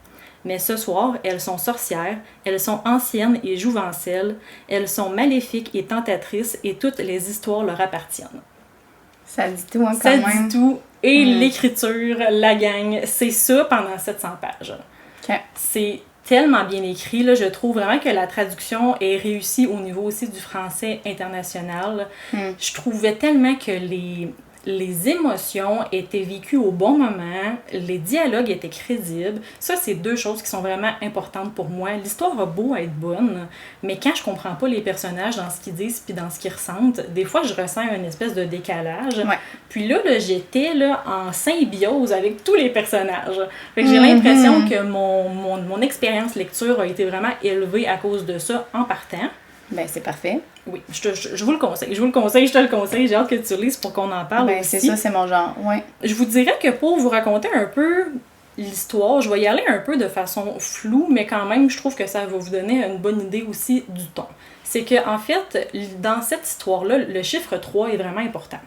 Mais ce soir, elles sont sorcières, elles sont anciennes et jouvencelles, elles sont maléfiques et tentatrices et toutes les histoires leur appartiennent. Ça dit tout, hein, quand même. Ça dit tout. Et l'écriture, la gang, c'est ça pendant 700 pages. C'est tellement bien écrit, là, je trouve vraiment que la traduction est réussie au niveau aussi du français international. Je trouvais tellement que les émotions étaient vécues au bon moment, les dialogues étaient crédibles. Ça, c'est deux choses qui sont vraiment importantes pour moi. L'histoire a beau être bonne, mais quand je comprends pas les personnages dans ce qu'ils disent puis dans ce qu'ils ressentent, des fois, je ressens une espèce de décalage. Ouais. Puis là, j'étais là, en symbiose avec tous les personnages. Fait que j'ai l'impression que mon expérience lecture a été vraiment élevée à cause de ça en partant. Ben, c'est parfait. Oui, je vous le conseille. Je te le conseille. J'ai hâte que tu lises pour qu'on en parle aussi. C'est ça, c'est mon genre, ouais. Je vous dirais que pour vous raconter un peu l'histoire, je vais y aller un peu de façon floue, mais quand même, je trouve que ça va vous donner une bonne idée aussi du ton. C'est que, en fait, dans cette histoire-là, le chiffre 3 est vraiment important.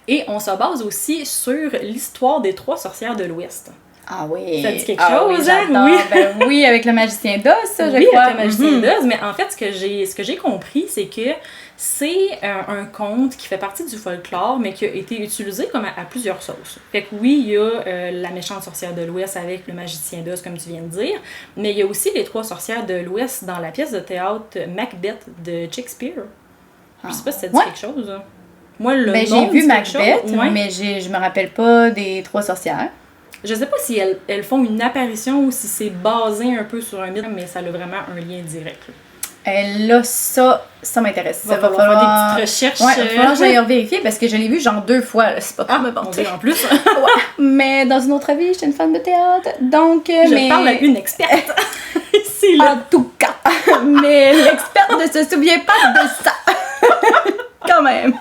Et on se base aussi sur l'histoire des 3 sorcières de l'Ouest. Ah oui. Ça dit quelque chose, hein? Oui. Ben oui, avec le magicien d'Oz, ça, je crois. Oui, avec le magicien d'Oz, mais en fait, ce que j'ai compris, c'est que c'est un conte qui fait partie du folklore, mais qui a été utilisé comme à plusieurs sauces. Fait que oui, il y a la méchante sorcière de l'Ouest avec le magicien d'Oz, comme tu viens de dire, mais il y a aussi les 3 sorcières de l'Ouest dans la pièce de théâtre Macbeth de Shakespeare. Je sais pas si ça dit quelque chose. Hein. Moi, le nom j'ai vu Macbeth, ouais. Mais je me rappelle pas des 3 sorcières. Je sais pas si elles font une apparition ou si c'est basé un peu sur un mythe, mais ça a vraiment un lien direct. Là, ça m'intéresse. Ça va falloir des petites recherches. Ouais, il va falloir que j'aille vérifier parce que je l'ai vu genre 2 fois. Là. C'est pas pour me vanter. En plus. Ouais. Mais dans une autre vie, j'étais une fan de théâtre. Donc, je parle à une experte. Ici, là. En tout cas. Mais l'experte ne se souvient pas de ça. Quand même,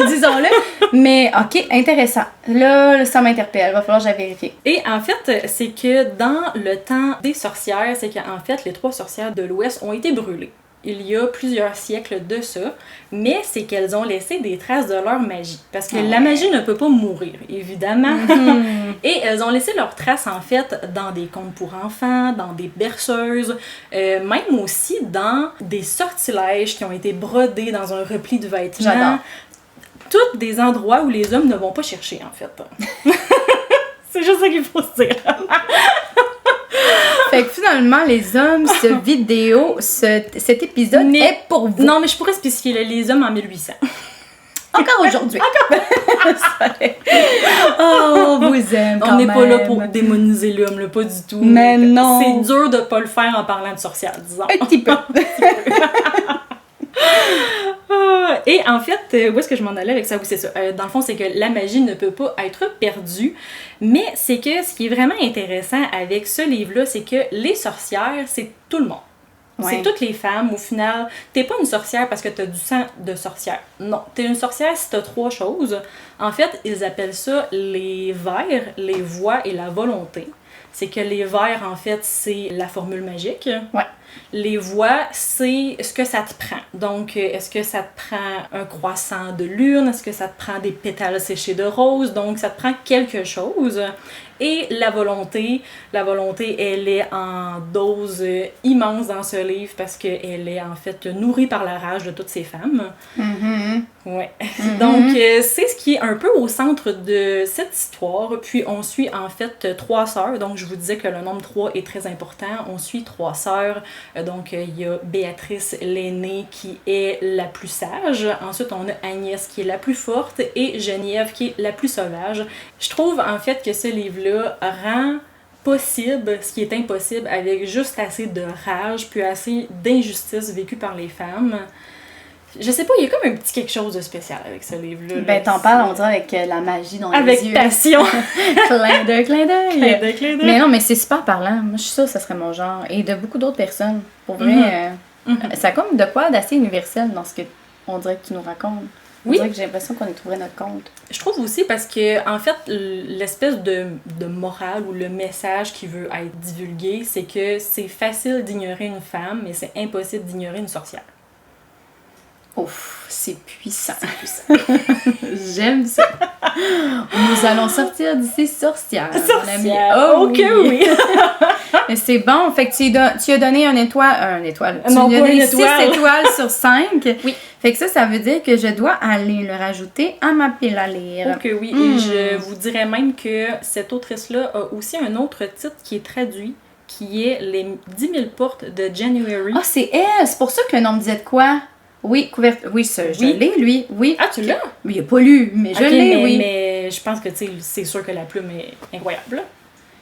disons-le. Mais ok, intéressant. Là, ça m'interpelle. Il va falloir que j'aille vérifier. Et en fait, c'est que dans le temps des sorcières, c'est qu'en fait, les 3 sorcières de l'Ouest ont été brûlées. Il y a plusieurs siècles de ça, mais c'est qu'elles ont laissé des traces de leur magie. Parce que la magie ne peut pas mourir, évidemment. Et elles ont laissé leurs traces, en fait, dans des contes pour enfants, dans des berceuses, même aussi dans des sortilèges qui ont été brodés dans un repli de vêtements. J'adore. Tous des endroits où les hommes ne vont pas chercher, en fait. C'est juste ça qu'il faut se dire. Fait que finalement, les hommes, cet épisode est pour vous. Non, mais je pourrais spécifier les hommes en 1800. Encore aujourd'hui. Oh, on vous aime quand On n'est même. pas là pour démoniser l'homme, là, pas du tout. Mais non. C'est dur de pas le faire en parlant de sorcière, disons. Un petit peu. Et en fait, où est-ce que je m'en allais avec ça? Oui, c'est ça. Dans le fond, c'est que la magie ne peut pas être perdue, mais c'est que ce qui est vraiment intéressant avec ce livre-là, c'est que les sorcières, c'est tout le monde. C'est toutes les femmes, au final. T'es pas une sorcière parce que t'as du sang de sorcière. Non, t'es une sorcière si t'as 3 choses. En fait, ils appellent ça les vers, les voix et la volonté. C'est que les vers, en fait, c'est la formule magique. Ouais. Les voix, c'est ce que ça te prend. Donc, est-ce que ça te prend un croissant de lune? Est-ce que ça te prend des pétales séchés de rose? Donc, ça te prend quelque chose. Et la volonté, elle est en dose immense dans ce livre parce qu'elle est en fait nourrie par la rage de toutes ces femmes. Mm-hmm. Ouais. Donc, c'est ce qui est un peu au centre de cette histoire. Puis, on suit en fait 3 sœurs. Donc, je vous disais que le nombre 3 est très important. On suit 3 sœurs. Donc, il y a Béatrice, l'aînée, qui est la plus sage. Ensuite, on a Agnès, qui est la plus forte. Et Geneviève, qui est la plus sauvage. Je trouve en fait que ce livre-là rend possible ce qui est impossible avec juste assez de rage puis assez d'injustice vécue par les femmes. Je sais pas, il y a comme un petit quelque chose de spécial avec ce livre-là. Ben, t'en parles, on dirait, avec la magie dans les yeux. Avec passion! Clin d'œil, clin d'œil! Clin d'œil, clin d'œil! Mais non, mais c'est super parlant. Moi, je suis sûre que ça serait mon genre. Et de beaucoup d'autres personnes. Pour vrai, ça a comme de quoi d'assez universel dans ce que on dirait que tu nous racontes. On dirait que j'ai l'impression qu'on y trouverait notre compte. Je trouve aussi parce que, en fait, l'espèce de morale ou le message qui veut être divulgué, c'est que c'est facile d'ignorer une femme, mais c'est impossible d'ignorer une sorcière. Ouf, c'est puissant. J'aime ça. Nous allons sortir d'ici sorcière. Sorcière. Oh oui. Mais c'est bon. Fait que tu as donné une étoile. Non, tu as donné 6 étoile. étoiles sur 5. Oui. Fait que ça veut dire que je dois aller le rajouter à ma pile à lire. Ok, oui. Et je vous dirais même que cette autrice-là a aussi un autre titre qui est traduit, qui est Les 10 000 portes de January. Ah, c'est elle. C'est pour ça que le nom me disait de quoi? Oui, je l'ai, lui. Oui. Ah, tu l'as? Mais il n'a pas lu, mais je l'ai, oui. Mais je pense que, tu sais, c'est sûr que la plume est incroyable.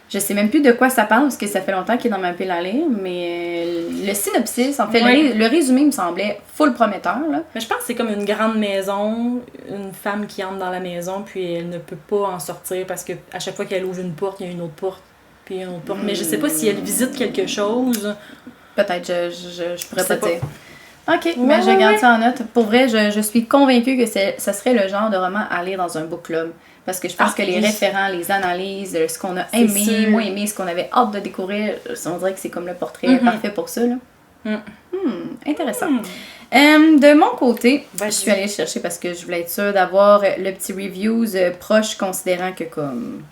Je sais même plus de quoi ça parle, parce que ça fait longtemps qu'il est dans ma pile à lire, mais le synopsis, en fait, le résumé me semblait full prometteur, là. Mais je pense que c'est comme une grande maison, une femme qui entre dans la maison, puis elle ne peut pas en sortir parce que à chaque fois qu'elle ouvre une porte, il y a une autre porte, puis une autre porte. Mais je sais pas si elle visite quelque chose. Peut-être, je pourrais pas dire. Ok, mais je garde ça en note. Pour vrai, je suis convaincue que ça serait le genre de roman à lire dans un book club. Parce que je pense que les référents, les analyses, ce qu'on a aimé, moins aimé, ce qu'on avait hâte de découvrir, on dirait que c'est comme le portrait parfait pour ça. Là. Intéressant. De mon côté, je suis allée chercher parce que je voulais être sûre d'avoir le petit reviews proche, considérant que comme...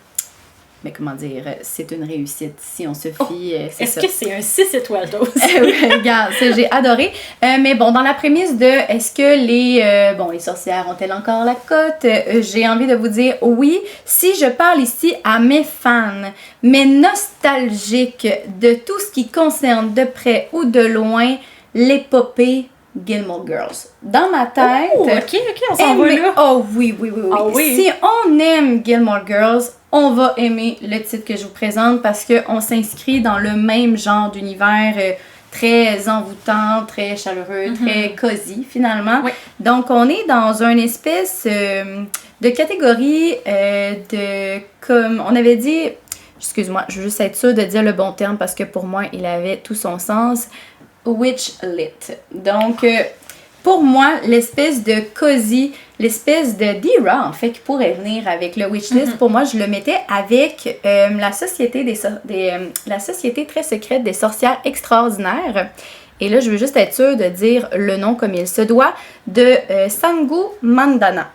Mais comment dire, c'est une réussite si on se fie. Est-ce que c'est un 6 étoiles d'ose? Regarde, j'ai adoré. Mais bon, dans la prémisse de est-ce que les sorcières ont-elles encore la cote? J'ai envie de vous dire oui. Si je parle ici à mes fans, mes nostalgiques de tout ce qui concerne de près ou de loin l'épopée Gilmore Girls. Dans ma tête... Oh, ok, on s'en va là. Oh oui. Ah, oui. Si on aime Gilmore Girls, on va aimer le titre que je vous présente parce qu'on s'inscrit dans le même genre d'univers très envoûtant, très chaleureux, très cosy finalement. Oui. Donc on est dans une espèce de catégorie comme on avait dit, excuse-moi, je veux juste être sûre de dire le bon terme parce que pour moi il avait tout son sens. Witch lit. Donc, pour moi, l'espèce de cosy, l'espèce de d'era, en fait, qui pourrait venir avec le witch list, pour moi, je le mettais avec la société la société très secrète des sorcières extraordinaires. Et là, je veux juste être sûre de dire le nom comme il se doit, de Sangu Mandana.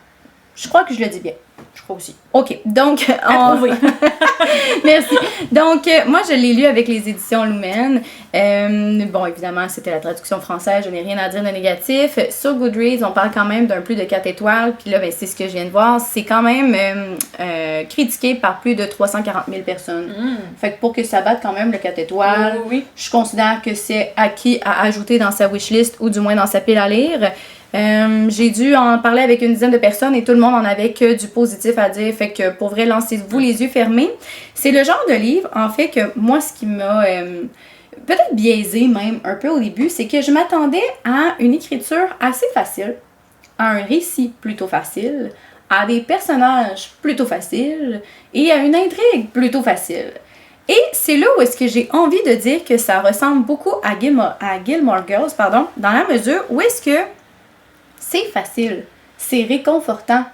Je crois que je le dis bien. Je crois aussi. OK. Donc, Approuvé. Merci. Donc, moi, je l'ai lu avec les éditions Lumen. Bon, évidemment, c'était la traduction française. Je n'ai rien à dire de négatif. Sur Goodreads, on parle quand même d'un plus de 4 étoiles. Puis là, ben, c'est ce que je viens de voir. C'est quand même critiqué par plus de 340 000 personnes. Fait que pour que ça batte quand même le 4 étoiles, je considère que c'est acquis à ajouter dans sa wishlist ou du moins dans sa pile à lire. J'ai dû en parler avec une dizaine de personnes et tout le monde en avait que du positif à dire. Fait que pour vrai, lancez-vous les yeux fermés. C'est le genre de livre, en fait, que moi, ce qui m'a peut-être biaisé même un peu au début, c'est que je m'attendais à une écriture assez facile, à un récit plutôt facile, à des personnages plutôt faciles et à une intrigue plutôt facile. Et c'est là où est-ce que j'ai envie de dire que ça ressemble beaucoup à Gilmore Girls, dans la mesure où est-ce que c'est facile, c'est réconfortant,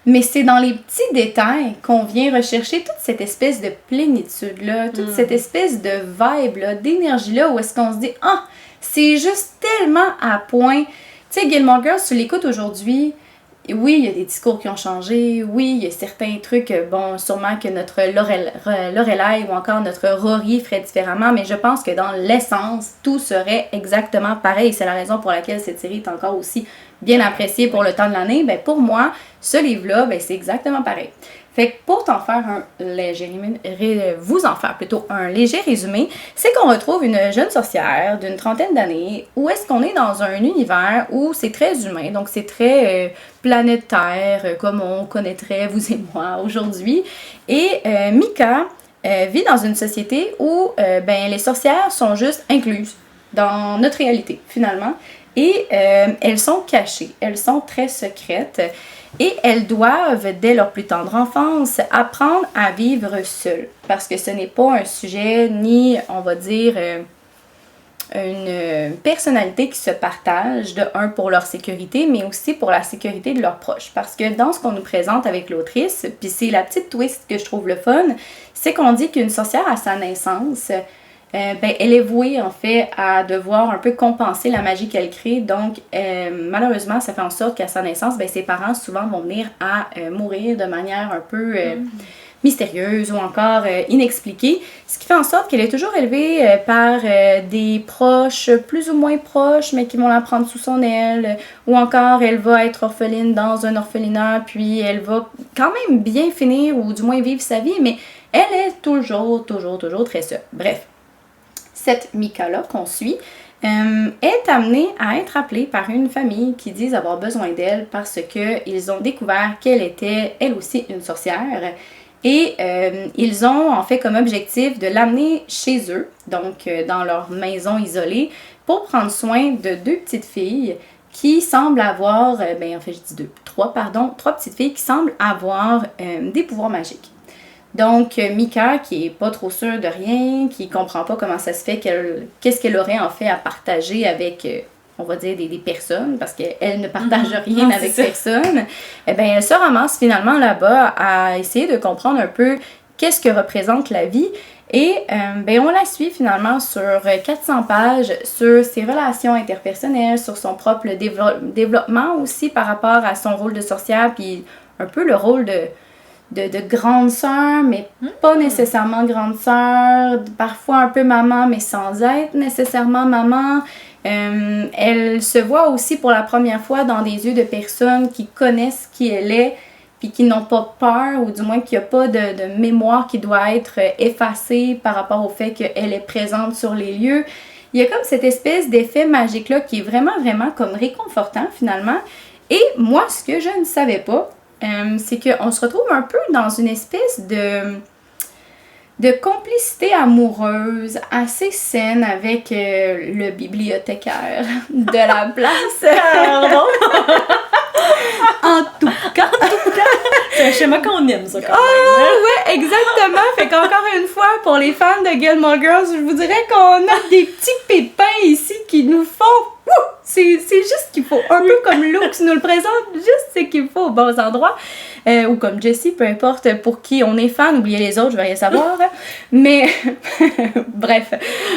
mais c'est dans les petits détails qu'on vient rechercher toute cette espèce de plénitude-là, toute cette espèce de vibe-là, d'énergie-là, où est-ce qu'on se dit « Ah, c'est juste tellement à point. » Tu sais, Gilmore Girls, tu l'écoutes aujourd'hui, oui, il y a des discours qui ont changé, oui, il y a certains trucs, bon, sûrement que notre Lorelai ou encore notre Rory ferait différemment, mais je pense que dans l'essence, tout serait exactement pareil. C'est la raison pour laquelle cette série est encore aussi bien appréciée pour le temps de l'année. Ben, pour moi, ce livre-là, ben, c'est exactement pareil. Fait que pour t'en faire un léger résumé, c'est qu'on retrouve une jeune sorcière d'une 30aine d'années où est-ce qu'on est dans un univers où c'est très humain, donc c'est très planète Terre, comme on connaîtrait vous et moi aujourd'hui. Et Mika vit dans une société où les sorcières sont juste incluses dans notre réalité, finalement. Et elles sont cachées, elles sont très secrètes. Et elles doivent, dès leur plus tendre enfance, apprendre à vivre seules. Parce que ce n'est pas un sujet ni, on va dire, une personnalité qui se partage, de un, pour leur sécurité, mais aussi pour la sécurité de leurs proches. Parce que dans ce qu'on nous présente avec l'autrice, puis c'est la petite twist que je trouve le fun, c'est qu'on dit qu'une sorcière à sa naissance, elle est vouée en fait à devoir un peu compenser la magie qu'elle crée. Donc malheureusement, ça fait en sorte qu'à sa naissance, ses parents souvent vont venir à mourir de manière un peu mystérieuse ou encore inexpliquée. Ce qui fait en sorte qu'elle est toujours élevée par des proches plus ou moins proches, mais qui vont la prendre sous son aile. Ou encore, elle va être orpheline dans un orphelinat, puis elle va quand même bien finir ou du moins vivre sa vie, mais elle est toujours très seule. Bref. Cette Mika-là qu'on suit est amenée à être appelée par une famille qui disent avoir besoin d'elle parce qu'ils ont découvert qu'elle était elle aussi une sorcière et ils ont en fait comme objectif de l'amener chez eux, donc dans leur maison isolée, pour prendre soin de deux petites filles qui semblent avoir, trois petites filles qui semblent avoir des pouvoirs magiques. Donc, Mika, qui est pas trop sûre de rien, qui comprend pas comment ça se fait, qu'est-ce qu'elle aurait en fait à partager avec, on va dire, des personnes, parce qu'elle ne partage rien avec personne, elle se ramasse finalement là-bas à essayer de comprendre un peu qu'est-ce que représente la vie. Et on la suit finalement sur 400 pages, sur ses relations interpersonnelles, sur son propre développement aussi par rapport à son rôle de sorcière, puis un peu le rôle de grande sœur, mais pas nécessairement grande sœur, parfois un peu maman, mais sans être nécessairement maman. Elle se voit aussi pour la première fois dans des yeux de personnes qui connaissent qui elle est, puis qui n'ont pas peur, ou du moins qu'il n'y a pas de mémoire qui doit être effacée par rapport au fait qu'elle est présente sur les lieux. Il y a comme cette espèce d'effet magique-là qui est vraiment, vraiment comme réconfortant finalement. Et moi, ce que je ne savais pas, c'est qu'on se retrouve un peu dans une espèce de complicité amoureuse assez saine avec le bibliothécaire de la place. Pardon? En tout cas. C'est un schéma qu'on aime, ça, quand même. Ouais, exactement. Fait qu'encore une fois, pour les fans de Gilmore Girls, je vous dirais qu'on a des petits pépins ici qui nous font... C'est juste ce qu'il faut. Un peu comme Luke nous le présente, juste ce qu'il faut aux bons endroits. Ou comme Jessie, peu importe pour qui on est fan. Oubliez les autres, je vais rien savoir. Mais, bref.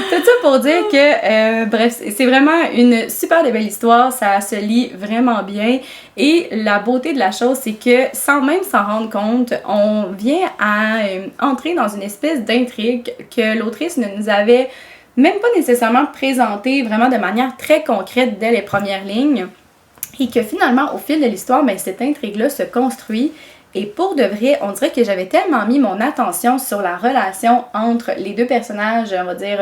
Tout ça pour dire que, c'est vraiment une super belle histoire. Ça se lit vraiment bien. Et la beauté de la chose, c'est que sans même s'en rendre compte, on vient à entrer dans une espèce d'intrigue que l'autrice ne nous avait même pas nécessairement présenté vraiment de manière très concrète dès les premières lignes, et que finalement, au fil de l'histoire, cette intrigue-là se construit, et pour de vrai, on dirait que j'avais tellement mis mon attention sur la relation entre les deux personnages, on va dire,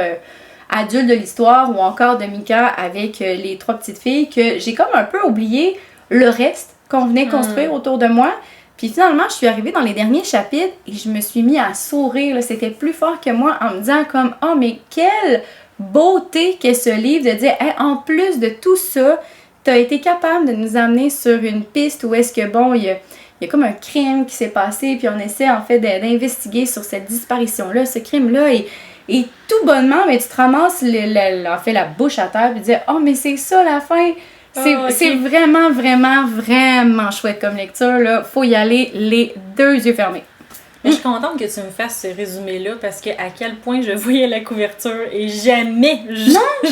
adultes de l'histoire, ou encore de Mika avec les trois petites filles, que j'ai comme un peu oublié le reste qu'on venait construire autour de moi. Puis finalement, je suis arrivée dans les derniers chapitres et je me suis mis à sourire. Là. C'était plus fort que moi en me disant comme « Oh, mais quelle beauté qu'est ce livre! » De dire hey, « En plus de tout ça, tu as été capable de nous amener sur une piste où est-ce que, bon, il il y a comme un crime qui s'est passé, puis on essaie en fait d'investiguer sur cette disparition-là, ce crime-là, et tout bonnement, mais tu te ramasses en fait la bouche à terre, puis tu dis « Oh, mais c'est ça la fin! » C'est vraiment, vraiment, vraiment chouette comme lecture, là. Faut y aller les 2 yeux fermés. Mais je suis contente que tu me fasses ce résumé-là parce que à quel point je voyais la couverture et jamais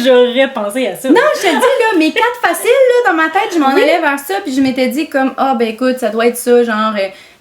j'aurais pensé à ça. Non, je te dis, là, mes 4 faciles, là, dans ma tête, je m'en allais vers ça, puis je m'étais dit comme, ben écoute, ça doit être ça, genre,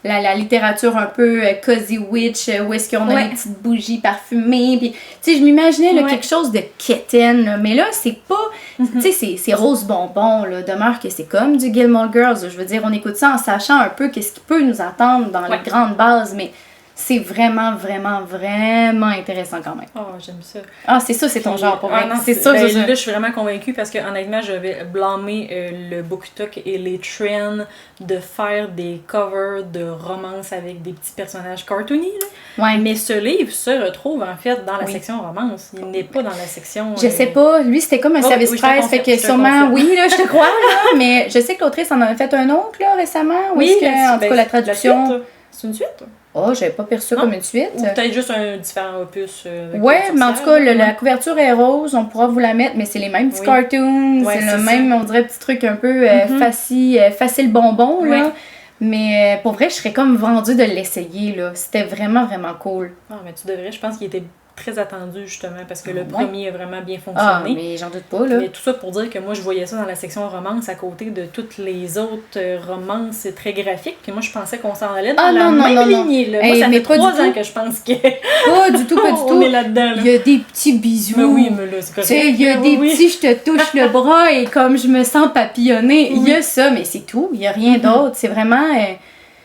la littérature un peu cozy witch, où est-ce qu'on a des petites bougies parfumées, puis, tu sais, je m'imaginais, là, quelque chose de quétaine, là, mais là, c'est pas, tu sais, c'est rose bonbon, là, demeure que c'est comme du Gilmore Girls, je veux dire, on écoute ça en sachant un peu qu'est-ce qui peut nous attendre dans les grandes bases, mais c'est vraiment, vraiment, vraiment intéressant quand même. Oh, j'aime ça. Ah, c'est ça, c'est ton genre pour moi. Non, c'est ça. Là, je suis vraiment convaincue parce que honnêtement, je vais blâmer le BookTok et les trends de faire des covers de romances avec des petits personnages cartoony. Là. Ouais. Mais ce livre se retrouve en fait dans la section romance. Il n'est pas dans la section. Je sais pas. Lui, c'était comme un service presse. Fait que sûrement, oui, là, je te crois, là, mais je sais que l'autrice en a fait un autre là, récemment. Oui, en tout cas, la traduction. C'est une suite? Oh, j'avais pas perçu ça comme une suite. Ou peut-être juste un différent opus. Ouais, mais en tout cas, la couverture est rose, on pourra vous la mettre, mais c'est les mêmes petits cartoons, c'est le même, on dirait, petit truc un peu facile bonbon, là. Mais pour vrai, je serais comme vendue de l'essayer, là. C'était vraiment, vraiment cool. Ah, mais tu devrais, je pense qu'il était très attendu, justement, parce que le premier a vraiment bien fonctionné. Ah, mais j'en doute pas, là. Mais tout ça pour dire que moi, je voyais ça dans la section romance à côté de toutes les autres romances très graphiques. Puis moi, je pensais qu'on s'en allait dans la même lignée, là. Moi, ça fait 3 ans que je pense que... Pas du tout, pas du tout. On est là-dedans, là. Il y a des petits bisous. Mais oui, mais là, c'est correct. Tu sais, il y a des petits, je te touche le bras et comme je me sens papillonner. Il y a ça, mais c'est tout. Il y a rien d'autre. C'est vraiment...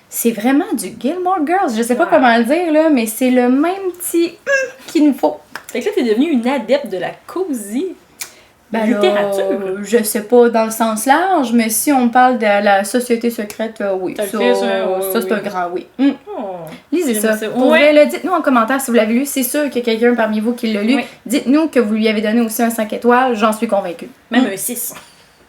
C'est vraiment du Gilmore Girls. Je sais pas comment le dire, là, mais c'est le même petit qu'il nous faut. Fait que là, t'es devenue une adepte de la cozy littérature. Là, je sais pas dans le sens large, mais si on parle de la société secrète, oui. Ça, c'est un grand oui. Lisez ça. Pour vrai, là, dites-nous en commentaire si vous l'avez lu. C'est sûr qu'il y a quelqu'un parmi vous qui l'a lu. Dites-nous que vous lui avez donné aussi un 5 étoiles. J'en suis convaincue. Même un 6.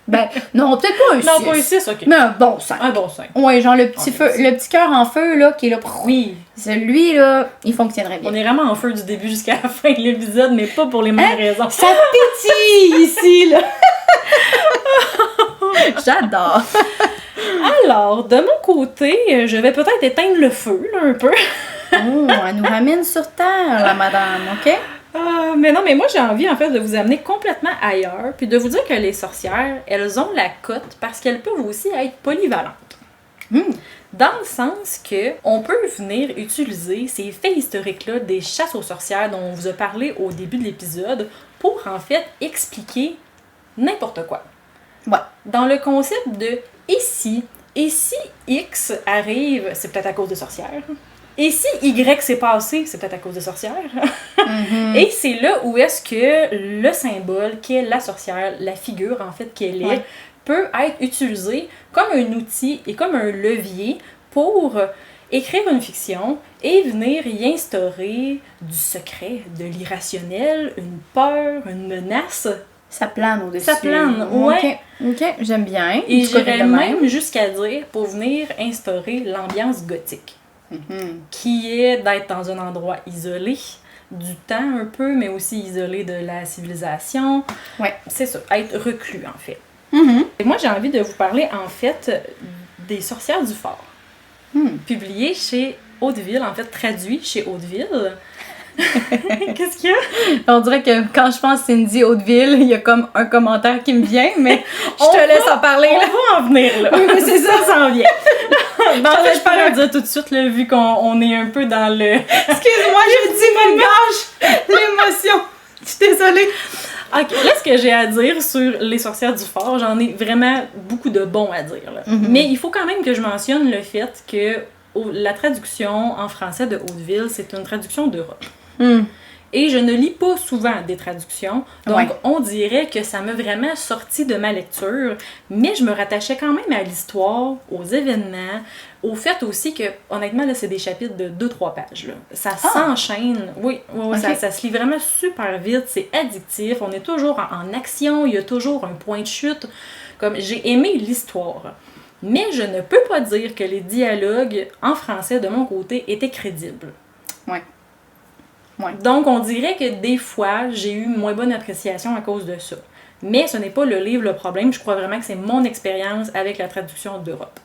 Ben, non, peut-être pas un 6. Non, pas un 6, ok. Mais un bon 5. Un bon 5. Ouais, genre le petit cœur en feu, là, qui est là. Oui. Celui, là, il fonctionnerait bien. On est vraiment en feu du début jusqu'à la fin de l'épisode, mais pas pour les mêmes raisons. Ça pétille ici, là. J'adore. Alors, de mon côté, je vais peut-être éteindre le feu, là, un peu. Elle nous ramène sur terre, la madame, OK? Mais non, mais moi j'ai envie en fait de vous amener complètement ailleurs, puis de vous dire que les sorcières, elles ont la cote parce qu'elles peuvent aussi être polyvalentes. Dans le sens que on peut venir utiliser ces faits historiques-là des chasses aux sorcières dont on vous a parlé au début de l'épisode pour en fait expliquer n'importe quoi. Ouais. Dans le concept de et si X arrive, c'est peut-être à cause des sorcières. Et si Y s'est passé, c'est peut-être à cause des sorcières. Et c'est là où est-ce que le symbole qu'est la sorcière, la figure en fait qu'elle est, peut être utilisé comme un outil et comme un levier pour écrire une fiction et venir y instaurer du secret, de l'irrationnel, une peur, une menace. Ça plane au-dessus. Ça plane, ouais. OK, j'aime bien. Et j'irais même jusqu'à dire pour venir instaurer l'ambiance gothique. Qui est d'être dans un endroit isolé du temps un peu, mais aussi isolé de la civilisation. Ouais. C'est ça, être reclus en fait. Et moi j'ai envie de vous parler en fait des Sorcières du Fort, publié chez Hauteville, en fait traduit chez Hauteville. Qu'est-ce qu'il y a? On dirait que quand je pense Cindy Hauteville, il y a comme un commentaire qui me vient, mais je te laisse en parler. On va en venir là. Oui, mais c'est ça, ça en vient. En fait, je peux le dire tout de suite, là, vu qu'on est un peu dans le... Excuse-moi, je dis mon gage, l'émotion. Je suis désolée. Ok, là, ce que j'ai à dire sur les Sorcières du Fort, j'en ai vraiment beaucoup de bons à dire. Là. Mais il faut quand même que je mentionne le fait que la traduction en français de Hauteville, c'est une traduction d'Europe. Et je ne lis pas souvent des traductions, donc on dirait que ça m'a vraiment sorti de ma lecture, mais je me rattachais quand même à l'histoire, aux événements, au fait aussi que, honnêtement, là, c'est des chapitres de 2-3 pages. Là. Ça s'enchaîne, ça se lit vraiment super vite, c'est addictif, on est toujours en action, il y a toujours un point de chute. Comme j'ai aimé l'histoire. Mais je ne peux pas dire que les dialogues en français, de mon côté, étaient crédibles. Ouais. Ouais. Donc, on dirait que des fois, j'ai eu moins bonne appréciation à cause de ça. Mais ce n'est pas le livre le problème. Je crois vraiment que c'est mon expérience avec la traduction d'Europe.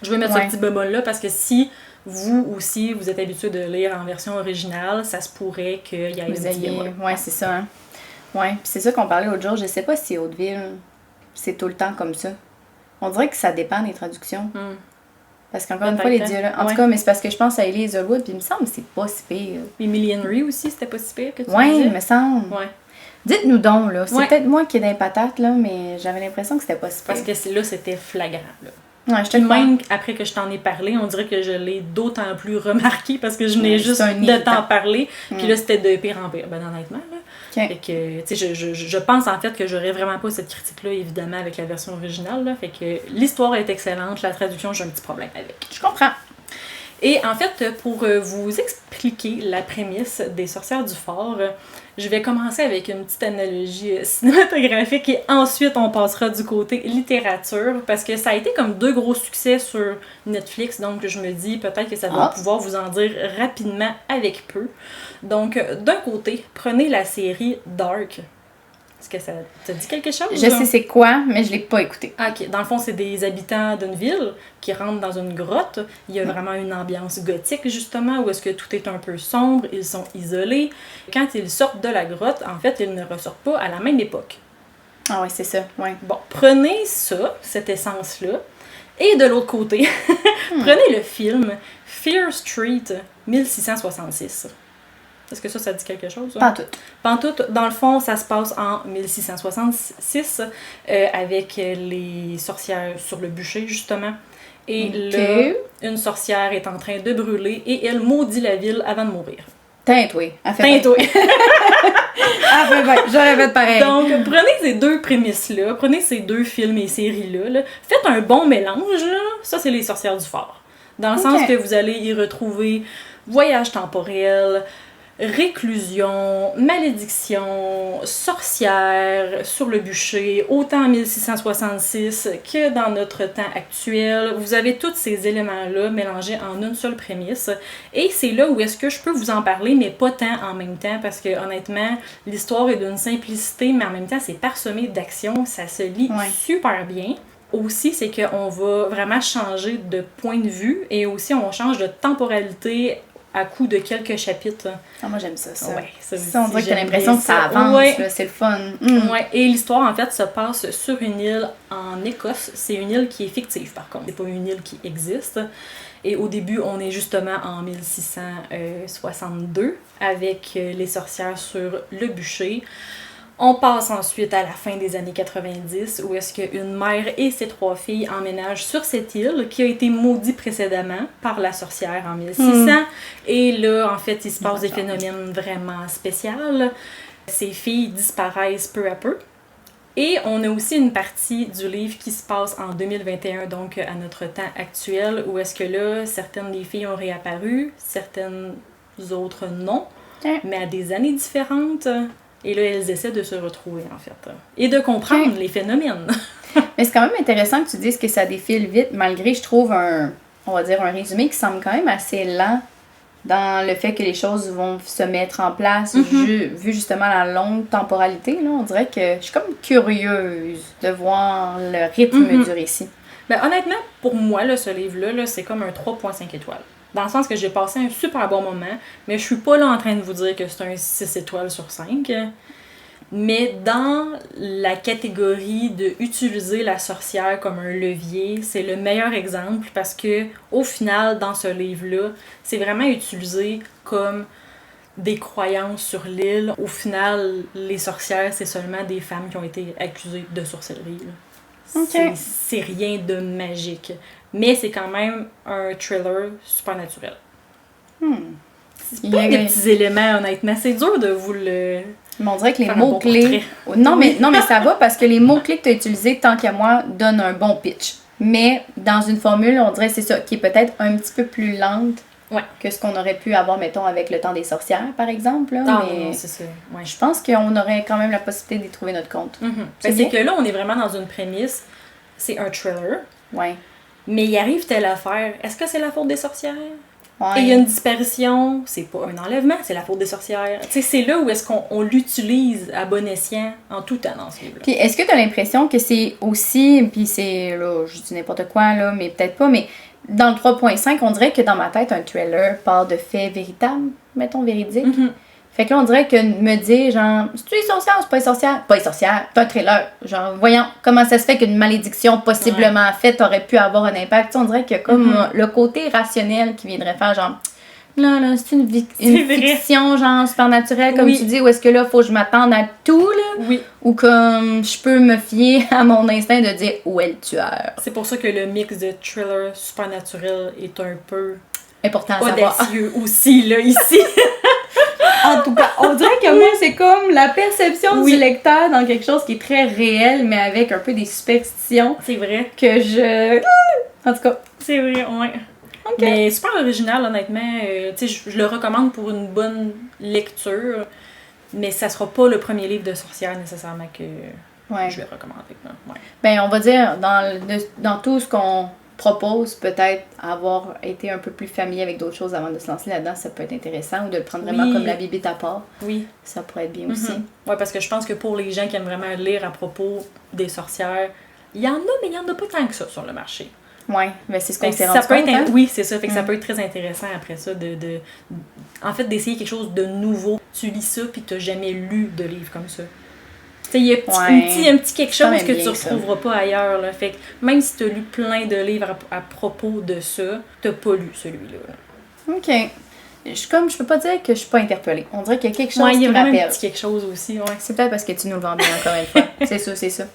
Je vais mettre ce petit bémol-là parce que si vous aussi, vous êtes habitué de lire en version originale, ça se pourrait qu'il y ait un petit bémol. Ouais, c'est ça. Hein? Ouais, puis c'est ça qu'on parlait l'autre jour. Je sais pas si Hauteville, c'est tout le temps comme ça. On dirait que ça dépend des traductions. Parce qu'encore une fois, les dialogues... En tout cas, mais c'est parce que je pense à Elise Wood, puis il me semble que c'est pas si pire. Emily Henry aussi, c'était pas si pire que tu disais? Oui, il me semble. Ouais. Dites-nous donc, là. C'est peut-être moi qui ai des patates, là, mais j'avais l'impression que c'était pas si pire. Parce que là, c'était flagrant, là. Ouais, je te même après que je t'en ai parlé, on dirait que je l'ai d'autant plus remarqué parce que je venais juste de t'en parler. Puis là, c'était de pire en pire, ben honnêtement, là. Fait que, tu sais, je pense en fait que j'aurais vraiment pas cette critique-là, évidemment, avec la version originale, là. Fait que l'histoire est excellente, la traduction, j'ai un petit problème avec. Je comprends. Et en fait, pour vous expliquer la prémisse des Sorcières du Fort, je vais commencer avec une petite analogie cinématographique et ensuite on passera du côté littérature parce que ça a été comme 2 gros succès sur Netflix, donc je me dis peut-être que ça va pouvoir vous en dire rapidement avec peu. Donc d'un côté, prenez la série Dark. Est-ce que ça te dit quelque chose? Je sais c'est quoi, mais je l'ai pas écouté. Ok, dans le fond, c'est des habitants d'une ville qui rentrent dans une grotte. Il y a vraiment une ambiance gothique, justement, où est-ce que tout est un peu sombre, ils sont isolés. Quand ils sortent de la grotte, en fait, ils ne ressortent pas à la même époque. Ah oui, c'est ça, ouais. Bon, prenez ça, cette essence-là, et de l'autre côté, prenez le film Fear Street 1666. Est-ce que ça dit quelque chose? Pantoute. Pantoute, dans le fond, ça se passe en 1666 avec les sorcières sur le bûcher, justement. Et là, une sorcière est en train de brûler et elle maudit la ville avant de mourir. Teinte-oui. Teinte-oui. Ah, ben, j'aurais fait pareil. Donc, prenez ces 2 prémisses-là, prenez ces 2 films et séries-là, là, faites un bon mélange, là. Ça, c'est les Sorcières du Fort. Dans le sens que vous allez y retrouver voyage temporel, réclusion, malédiction, sorcière, sur le bûcher, autant en 1666 que dans notre temps actuel. Vous avez tous ces éléments-là mélangés en une seule prémisse. Et c'est là où est-ce que je peux vous en parler, mais pas tant en même temps, parce que honnêtement, l'histoire est d'une simplicité, mais en même temps, c'est parsemé d'action, ça se lit super bien. Aussi, c'est qu'on va vraiment changer de point de vue et aussi on change de temporalité à coup de quelques chapitres. Ah, moi, j'aime ça. Ouais, ça, on dirait que t'as l'impression que ça avance, là, c'est le fun. Ouais, et l'histoire, en fait, se passe sur une île en Écosse. C'est une île qui est fictive, par contre. C'est pas une île qui existe. Et au début, on est justement en 1662 avec les sorcières sur le bûcher. On passe ensuite à la fin des années 90, où est-ce qu'une mère et ses 3 filles emménagent sur cette île qui a été maudite précédemment par la sorcière en 1600. Et là, en fait, il se passe des phénomènes vraiment spéciaux. Ces filles disparaissent peu à peu. Et on a aussi une partie du livre qui se passe en 2021, donc à notre temps actuel, où est-ce que là, certaines des filles ont réapparu, certaines autres non, mais à des années différentes. Et là, elles essaient de se retrouver, en fait. Et de comprendre les phénomènes. Mais c'est quand même intéressant que tu dises que ça défile vite, malgré, je trouve, un résumé qui semble quand même assez lent dans le fait que les choses vont se mettre en place, vu justement la longue temporalité. Là, on dirait que je suis comme curieuse de voir le rythme du récit. Ben, honnêtement, pour moi, là, ce livre-là, là, c'est comme un 3.5 étoiles. Dans le sens que j'ai passé un super bon moment, mais je suis pas là en train de vous dire que c'est un 6 étoiles sur 5. Mais dans la catégorie de utiliser la sorcière comme un levier, c'est le meilleur exemple parce que au final, dans ce livre-là, c'est vraiment utilisé comme des croyances sur l'île. Au final, les sorcières, c'est seulement des femmes qui ont été accusées de sorcellerie. C'est rien de magique. Mais c'est quand même un thriller super naturel. C'est plein de petits éléments, honnêtement. C'est dur de vous le... Mais on dirait que les mots-clés... Non, mais ça va parce que les mots-clés que tu as utilisés, tant qu'à moi, donnent un bon pitch. Mais dans une formule, on dirait que c'est ça, qui est peut-être un petit peu plus lente que ce qu'on aurait pu avoir, mettons, avec Le Temps des sorcières, par exemple. Là. Non, c'est ça. Ouais. Je pense qu'on aurait quand même la possibilité d'y trouver notre compte. C'est que là, on est vraiment dans une prémisse. C'est un thriller. Ouais. Mais il arrive telle affaire. Est-ce que c'est la faute des sorcières? Ouais. Et il y a une disparition, c'est pas un enlèvement, c'est la faute des sorcières. Tu sais, c'est là où est-ce qu'on l'utilise à bon escient en tout temps dans ce livre-là. Puis est-ce que tu as l'impression que c'est aussi, puis c'est, là, je dis n'importe quoi, là, mais peut-être pas, mais dans le 3.5, on dirait que dans ma tête, un thriller part de faits véritables, mettons, véridiques. Mm-hmm. Fait que là, on dirait que me dire, genre, c'est-tu les sorcières ou c'est pas les sorcières? Pas les sorcières, c'est un thriller. Genre, voyons, comment ça se fait qu'une malédiction possiblement faite aurait pu avoir un impact. Tu sais, on dirait qu'il y a comme le côté rationnel qui viendrait faire, genre, là, c'est une fiction, genre, supernaturelle, comme tu dis, ou est-ce que là, faut que je m'attende à tout, là? Oui. Ou comme je peux me fier à mon instinct de dire où est le tueur? C'est pour ça que le mix de thriller supernaturel est un peu important à savoir. Audacieux aussi, là, ici. En tout cas, on dirait que moi, c'est comme la perception du lecteur dans quelque chose qui est très réel, mais avec un peu des superstitions. C'est vrai. Que je... En tout cas. C'est vrai, ouais. Okay. Mais super original, honnêtement. Tu sais, je le recommande pour une bonne lecture, mais ça sera pas le premier livre de sorcière nécessairement que je vais recommander. Ouais. Ben, on va dire, dans tout ce qu'on propose, peut-être avoir été un peu plus familier avec d'autres choses avant de se lancer là-dedans, ça peut être intéressant, ou de le prendre vraiment comme la bibite à part. Oui. Ça pourrait être bien aussi. Oui, parce que je pense que pour les gens qui aiment vraiment lire à propos des sorcières, il y en a, mais il y en a pas tant que ça sur le marché. Oui, mais c'est ce qu'on s'est rendu compte. Oui, c'est ça. Fait que ça peut être très intéressant après ça en fait, d'essayer quelque chose de nouveau. Tu lis ça, puis tu n'as jamais lu de livre comme ça. Tu sais, il y a un petit quelque chose que tu ne retrouveras pas ailleurs. Là. Fait que même si tu as lu plein de livres à propos de ça, tu n'as pas lu celui-là. OK. Je peux pas dire que je suis pas interpellée. On dirait qu'il y a quelque chose qui m'appelle. Il y a vraiment un petit quelque chose aussi, ouais. C'est peut-être parce que tu nous le vends bien encore une fois. C'est ça.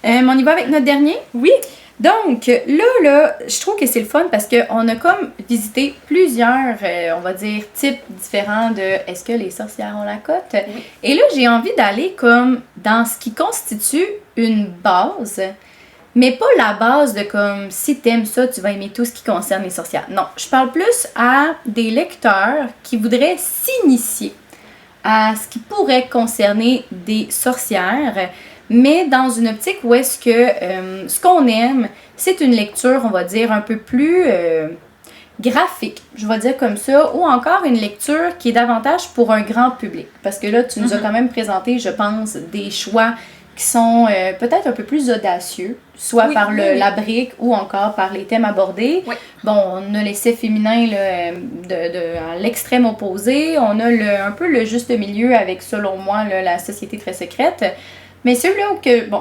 On y va avec notre dernier? Oui. Donc, là, je trouve que c'est le fun parce qu'on a comme visité plusieurs, on va dire, types différents de est-ce que les sorcières ont la cote? Oui. Et là, j'ai envie d'aller comme dans ce qui constitue une base, mais pas la base de comme si t'aimes ça, tu vas aimer tout ce qui concerne les sorcières. Non, je parle plus à des lecteurs qui voudraient s'initier à ce qui pourrait concerner des sorcières, mais dans une optique où est-ce que ce qu'on aime, c'est une lecture, on va dire, un peu plus graphique, je vais dire comme ça, ou encore une lecture qui est davantage pour un grand public. Parce que là, tu nous as quand même présenté, je pense, des choix qui sont peut-être un peu plus audacieux, soit par la brique ou encore par les thèmes abordés. Oui. Bon, on a l'essai féminin là, à l'extrême opposé, on a un peu le juste milieu avec, selon moi, là, la société très secrète. Mais celui-là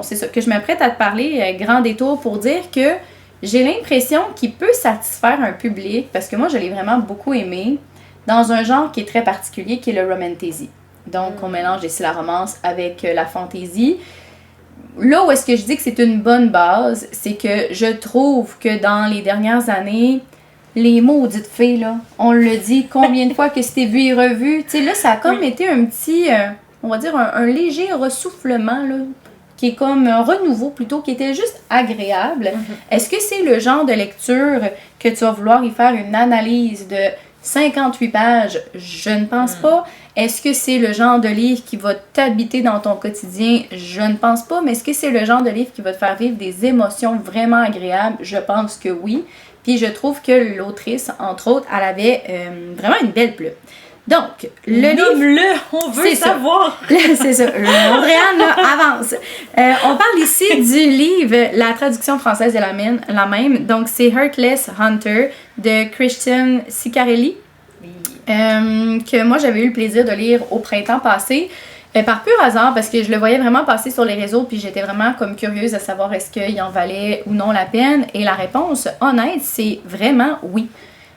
c'est ça, que je m'apprête à te parler, grand détour pour dire que j'ai l'impression qu'il peut satisfaire un public, parce que moi, je l'ai vraiment beaucoup aimé, dans un genre qui est très particulier, qui est le romantasy. Donc, on mélange ici la romance avec la fantasy. Là où est-ce que je dis que c'est une bonne base, c'est que je trouve que dans les dernières années, les maudites fées, là, on le dit combien de fois que c'était vu et revu. Tu sais, là, ça a comme été un petit... on va dire un léger ressoufflement, là, qui est comme un renouveau plutôt, qui était juste agréable. Mm-hmm. Est-ce que c'est le genre de lecture que tu vas vouloir y faire une analyse de 58 pages? Je ne pense pas. Est-ce que c'est le genre de livre qui va t'habiter dans ton quotidien? Je ne pense pas. Mais est-ce que c'est le genre de livre qui va te faire vivre des émotions vraiment agréables? Je pense que oui. Puis je trouve que l'autrice, entre autres, elle avait vraiment une belle plume. Donc, le livre... on veut savoir! C'est ça. Andréane, là, avance. On parle ici du livre, la traduction française est la même. Donc, c'est Heartless Hunter de Christian Ciccarelli, que moi, j'avais eu le plaisir de lire au printemps passé. Par pur hasard, parce que je le voyais vraiment passer sur les réseaux, puis j'étais vraiment comme curieuse à savoir est-ce qu'il en valait ou non la peine. Et la réponse honnête, c'est vraiment oui.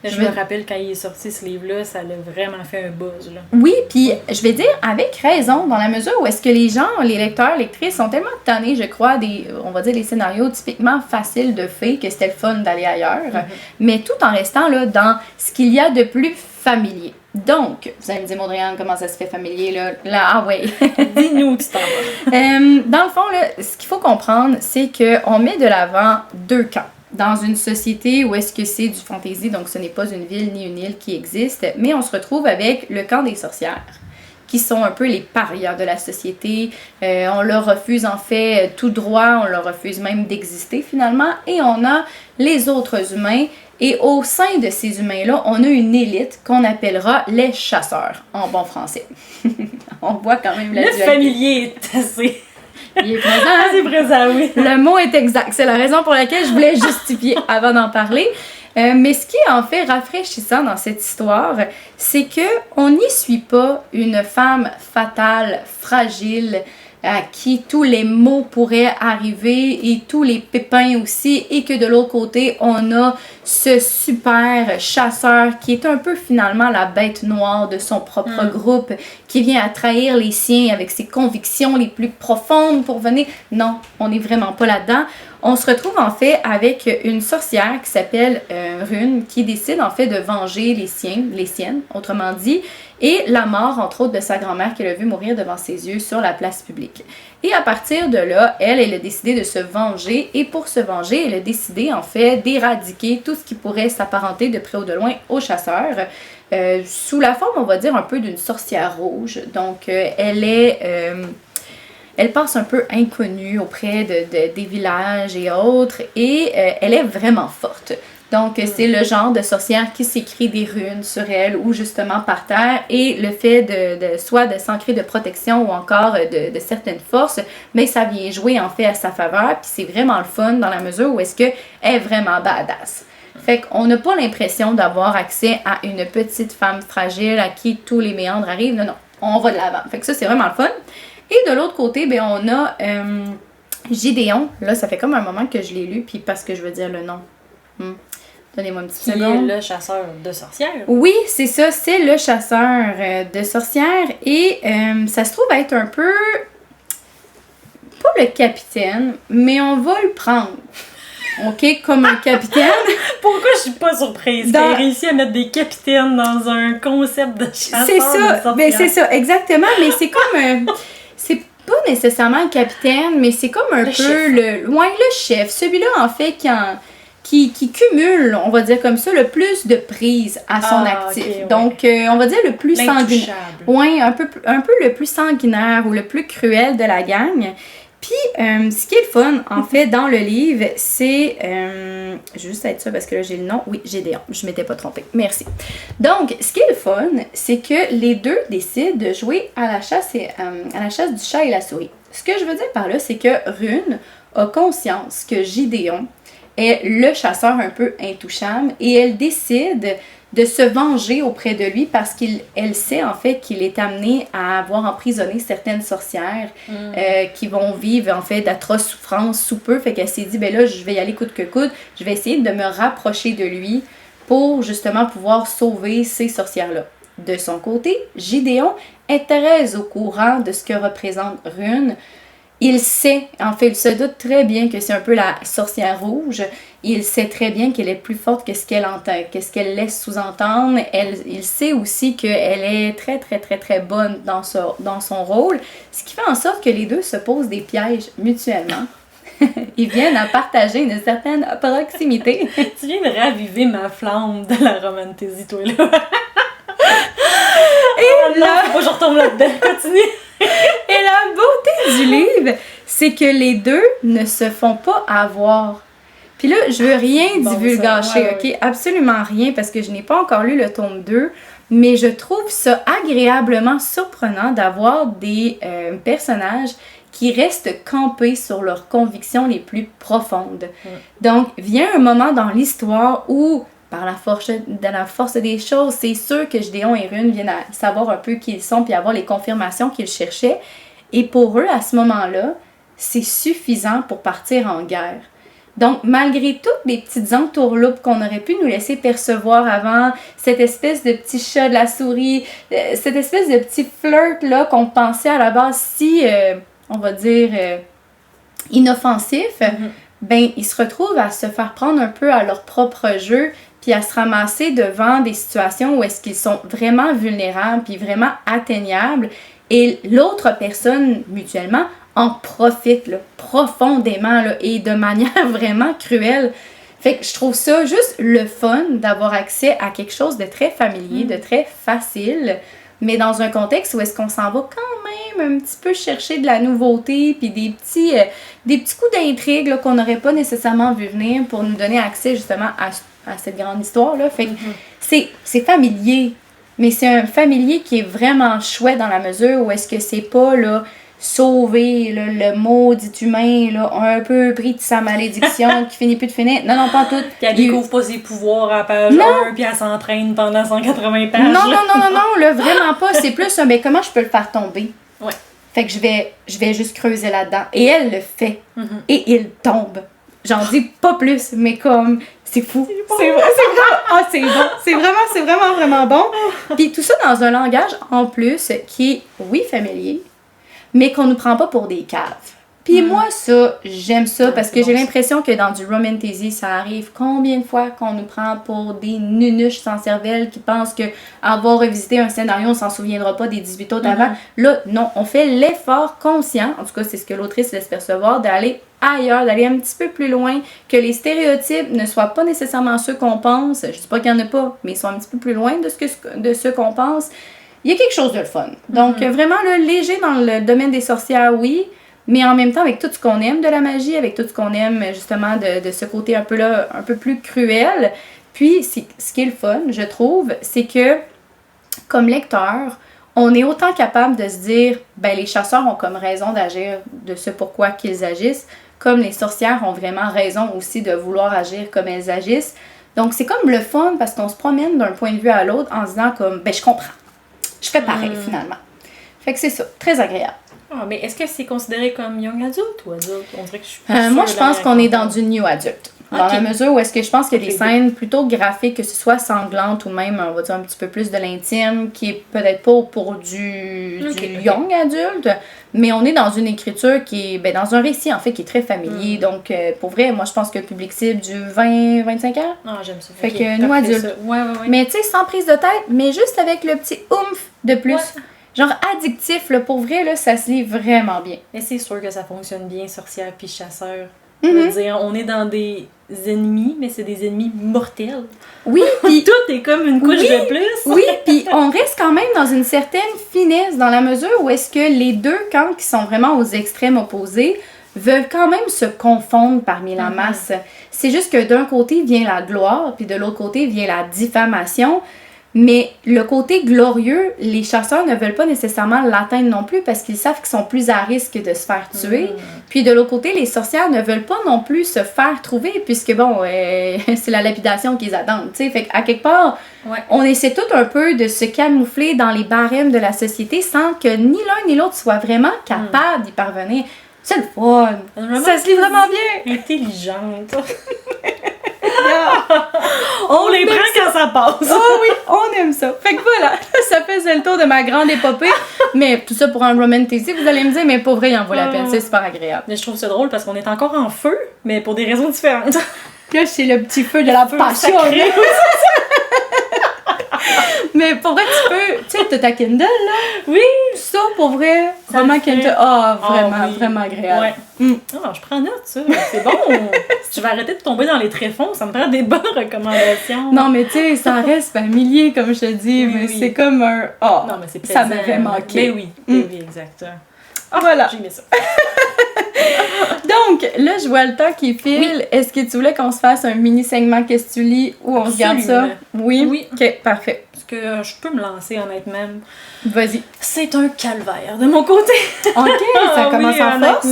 Je me rappelle quand il est sorti ce livre-là, ça l'a vraiment fait un buzz. Là. Oui, puis je vais dire avec raison, dans la mesure où est-ce que les gens, les lecteurs, lectrices sont tellement tannés, je crois, on va dire des scénarios typiquement faciles de fées que c'était le fun d'aller ailleurs, mais tout en restant là dans ce qu'il y a de plus familier. Donc, vous allez me dire, Maudriane, comment ça se fait familier, là? Ah ouais. Dis-nous, tu t'en vas. Dans le fond, là, ce qu'il faut comprendre, c'est qu'on met de l'avant deux camps. Dans une société où est-ce que c'est du fantasy, donc ce n'est pas une ville ni une île qui existe, mais on se retrouve avec le camp des sorcières, qui sont un peu les parias de la société. On leur refuse en fait tout droit, on leur refuse même d'exister finalement. Et on a les autres humains. Et au sein de ces humains-là, on a une élite qu'on appellera les chasseurs, en bon français. On voit quand même la dualité. Le familier est assez... Il est présent, hein? C'est présent, oui. Le mot est exact. C'est la raison pour laquelle je voulais justifier avant d'en parler. Mais ce qui est en fait rafraîchissant dans cette histoire, c'est que on n'y suit pas une femme fatale, fragile, à qui tous les maux pourraient arriver et tous les pépins aussi, et que de l'autre côté, on a ce super chasseur qui est un peu finalement la bête noire de son propre groupe, qui vient à trahir les siens avec ses convictions les plus profondes pour venir... Non, on n'est vraiment pas là-dedans. On se retrouve en fait avec une sorcière qui s'appelle Rune, qui décide en fait de venger les siennes, autrement dit, et la mort, entre autres, de sa grand-mère qu'elle a vu mourir devant ses yeux sur la place publique. Et à partir de là, elle a décidé de se venger, et pour se venger, elle a décidé en fait d'éradiquer tout ce qui pourrait s'apparenter de près ou de loin aux chasseurs, sous la forme, on va dire, un peu d'une sorcière rouge. Donc, elle passe un peu inconnue auprès des villages et autres, et elle est vraiment forte. Donc, c'est le genre de sorcière qui s'écrit des runes sur elle ou justement par terre, et le fait soit de s'ancrer de protection ou encore de certaines forces, mais ça vient jouer en fait à sa faveur, puis c'est vraiment le fun dans la mesure où est-ce qu'elle est vraiment badass. Fait qu'on n'a pas l'impression d'avoir accès à une petite femme fragile à qui tous les méandres arrivent. Non, on va de l'avant. Fait que ça, c'est vraiment le fun. Et de l'autre côté, ben, on a Gideon. Là, ça fait comme un moment que je l'ai lu, puis parce que je veux dire le nom. Donnez-moi un petit seconde. Qui est le chasseur de sorcières. Oui, c'est ça, c'est le chasseur de sorcières. Et ça se trouve être un peu... pas le capitaine, mais on va le prendre. OK, comme un capitaine. Pourquoi je suis pas surprise qu'elle ait réussi à mettre des capitaines dans un concept de chasseur c'est ça, de sorcières? Ben c'est ça, exactement. Mais c'est comme... c'est pas nécessairement le capitaine, mais c'est comme un peu chef. le chef. Celui-là, en fait, qui cumule, on va dire comme ça, le plus de prise à son actif. Okay, ouais. Donc, on va dire le plus sanguinaire. Oui, un peu le plus sanguinaire ou le plus cruel de la gang. Puis, ce qui est le fun, en fait, dans le livre, c'est... je vais juste être sûre parce que là, j'ai le nom. Oui, Gédéon. Je m'étais pas trompée. Merci. Donc, ce qui est le fun, c'est que les deux décident de jouer à la chasse du chat et la souris. Ce que je veux dire par là, c'est que Rune a conscience que Gideon est le chasseur un peu intouchable et elle décide de se venger auprès de lui parce qu'elle sait en fait qu'il est amené à avoir emprisonné certaines sorcières qui vont vivre en fait d'atroces souffrances sous peu. Fait qu'elle s'est dit, ben là, je vais y aller coûte que coûte. Je vais essayer de me rapprocher de lui pour justement pouvoir sauver ces sorcières-là. De son côté, Gideon est très au courant de ce que représente Rune. Il sait, en fait, il se doute très bien que c'est un peu la sorcière rouge. Il sait très bien qu'elle est plus forte que ce qu'elle entend, que ce qu'elle laisse sous-entendre. Il sait aussi qu'elle est très, très, très, très bonne dans son rôle. Ce qui fait en sorte que les deux se posent des pièges mutuellement. Ils viennent à partager une certaine proximité. Tu viens de raviver ma flamme de la romantasy, toi, là. Et là... Non, faut pas que je retombe là-dedans. Continue. Et la beauté du livre, c'est que les deux ne se font pas avoir. Puis là, je veux rien divulgacher, OK? Ouais. Absolument rien, parce que je n'ai pas encore lu le tome 2, mais je trouve ça agréablement surprenant d'avoir des personnages qui restent campés sur leurs convictions les plus profondes. Donc, vient un moment dans l'histoire où... par la force des choses, c'est sûr que Gideon et Rune viennent à savoir un peu qui ils sont puis avoir les confirmations qu'ils cherchaient. Et pour eux, à ce moment-là, c'est suffisant pour partir en guerre. Donc, malgré toutes les petites entourloupes qu'on aurait pu nous laisser percevoir avant, cette espèce de petit chat de la souris, cette espèce de petit flirt-là qu'on pensait à la base si, on va dire, inoffensif, ben, ils se retrouvent à se faire prendre un peu à leur propre jeu puis à se ramasser devant des situations où est-ce qu'ils sont vraiment vulnérables puis vraiment atteignables et l'autre personne, mutuellement, en profite là, profondément là, et de manière vraiment cruelle. Fait que je trouve ça juste le fun d'avoir accès à quelque chose de très familier, de très facile, mais dans un contexte où est-ce qu'on s'en va quand même un petit peu chercher de la nouveauté, puis des petits coups d'intrigue là, qu'on n'aurait pas nécessairement vu venir pour nous donner accès justement à cette grande histoire-là. Fait que c'est familier, mais c'est un familier qui est vraiment chouette dans la mesure où est-ce que c'est pas là sauver là, le maudit humain là, un peu pris de sa malédiction qui finit plus de finir. Non, pas tout. Puis elle découvre pas ses pouvoirs à page 1, puis elle s'entraîne pendant 180 pages. Non, là, vraiment pas. C'est plus un, comment je peux le faire tomber? Ouais. Fait que je vais juste creuser là-dedans. Et elle le fait. Et il tombe. J'en dis pas plus, mais comme, c'est fou. C'est bon. C'est bon. C'est vraiment bon. Puis tout ça dans un langage, en plus, qui est, oui, familier, mais qu'on nous prend pas pour des caves. Puis moi, ça, j'aime ça, parce que j'ai l'impression que dans du romantasy, ça arrive combien de fois qu'on nous prend pour des nunuches sans cervelle qui pensent que avoir revisité un scénario, on s'en souviendra pas des 18 autres avant. Là, non, on fait l'effort conscient, en tout cas, c'est ce que l'autrice laisse percevoir, d'aller ailleurs, d'aller un petit peu plus loin, que les stéréotypes ne soient pas nécessairement ceux qu'on pense. Je dis pas qu'il y en a pas, mais ils sont un petit peu plus loin de ce qu'on pense. Il y a quelque chose de le fun. Donc, vraiment, là, léger dans le domaine des sorcières, oui, mais en même temps, avec tout ce qu'on aime de la magie, avec tout ce qu'on aime, justement, de ce côté un peu plus cruel. Puis, ce qui est le fun, je trouve, c'est que, comme lecteur, on est autant capable de se dire, ben les chasseurs ont comme raison d'agir de ce pourquoi qu'ils agissent, comme les sorcières ont vraiment raison aussi de vouloir agir comme elles agissent. Donc, c'est comme le fun, parce qu'on se promène d'un point de vue à l'autre en se disant comme, ben je comprends. Je fais pareil, finalement. Fait que c'est ça, très agréable. Ah, mais est-ce que c'est considéré comme young adulte ou adulte? On dirait que je suis moi, je pense qu'on est dans du new adulte. Dans la mesure où est-ce que je pense qu'il y a des scènes plutôt graphiques, que ce soit sanglantes ou même, on va dire, un petit peu plus de l'intime, qui est peut-être pas pour du young adulte, mais on est dans une écriture qui est, dans un récit, en fait, qui est très familier. Donc, pour vrai, moi, je pense que le public cible du 20-25 ans. Ah, j'aime ça. Fait que nous, adultes. Ouais. Mais tu sais, sans prise de tête, mais juste avec le petit oomph de plus. Ouais. Genre addictif, là, pour vrai, là, ça se lit vraiment bien. Mais c'est sûr que ça fonctionne bien, sorcière puis chasseur. Je veux dire, on est dans des ennemis, mais c'est des ennemis mortels. Oui, puis tout est comme une couche de plus. Oui, puis on reste quand même dans une certaine finesse, dans la mesure où est-ce que les deux camps qui sont vraiment aux extrêmes opposés veulent quand même se confondre parmi la masse. C'est juste que d'un côté vient la gloire, puis de l'autre côté vient la diffamation. Mais le côté glorieux, les chasseurs ne veulent pas nécessairement l'atteindre non plus parce qu'ils savent qu'ils sont plus à risque de se faire tuer. Puis de l'autre côté, les sorcières ne veulent pas non plus se faire trouver puisque, bon, c'est la lapidation qu'ils attendent, tu sais. Fait qu'à quelque part, on essaie tout un peu de se camoufler dans les barèmes de la société sans que ni l'un ni l'autre soit vraiment capable d'y parvenir. C'est le fun! Ça se lit vraiment bien! Intelligente! On les prend quand ça passe. Oh oui, on aime ça. Fait que voilà, ça faisait le tour de ma grande épopée. Mais tout ça pour un romantasy, vous allez me dire, mais pour vrai, il en vaut la peine. C'est super agréable. Mais je trouve ça drôle parce qu'on est encore en feu, mais pour des raisons différentes. Là, c'est le petit feu de la passion. Mais pour vrai, tu sais, t'as ta Kindle, là. Oui. Ça, pour vrai, ça vraiment Kindle. Vraiment agréable. Ouais. Je prends note, ça. C'est bon. Je vais arrêter de tomber dans les tréfonds. Ça me prend des bonnes recommandations. Non, mais tu sais, ça reste familier, comme je te dis. Mais c'est comme un... non, mais c'est plaisant. Ça m'avait manqué. Mais oui, exact. Voilà. J'ai aimé ça. Donc, là, je vois le temps qui file. Oui. Est-ce que tu voulais qu'on se fasse un mini segment Qu'est-ce que tu lis ou on regarde ça? Oui. OK, parfait. Parce que je peux me lancer, honnêtement. Vas-y. C'est un calvaire de mon côté. OK, ça commence en force.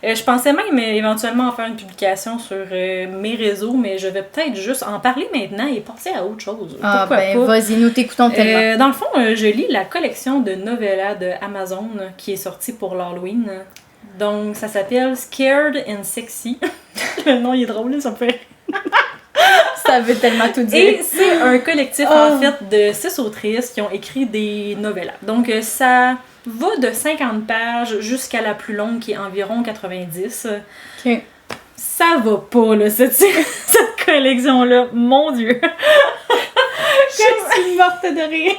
Je pensais même éventuellement en faire une publication sur mes réseaux, mais je vais peut-être juste en parler maintenant et passer à autre chose. Pourquoi pas? Vas-y, nous t'écoutons tellement. Dans le fond, je lis la collection de novellas de Amazon qui est sortie pour l'Halloween. Donc, ça s'appelle Scared and Sexy. Le nom, il est drôle, ça me fait... Ça veut tellement tout dire. Et c'est un collectif, en fait, de 6 autrices qui ont écrit des novellas. Donc, ça va de 50 pages jusqu'à la plus longue, qui est environ 90. OK. Ça va pas, là, cette collection-là. Mon Dieu! Je suis morte de rire!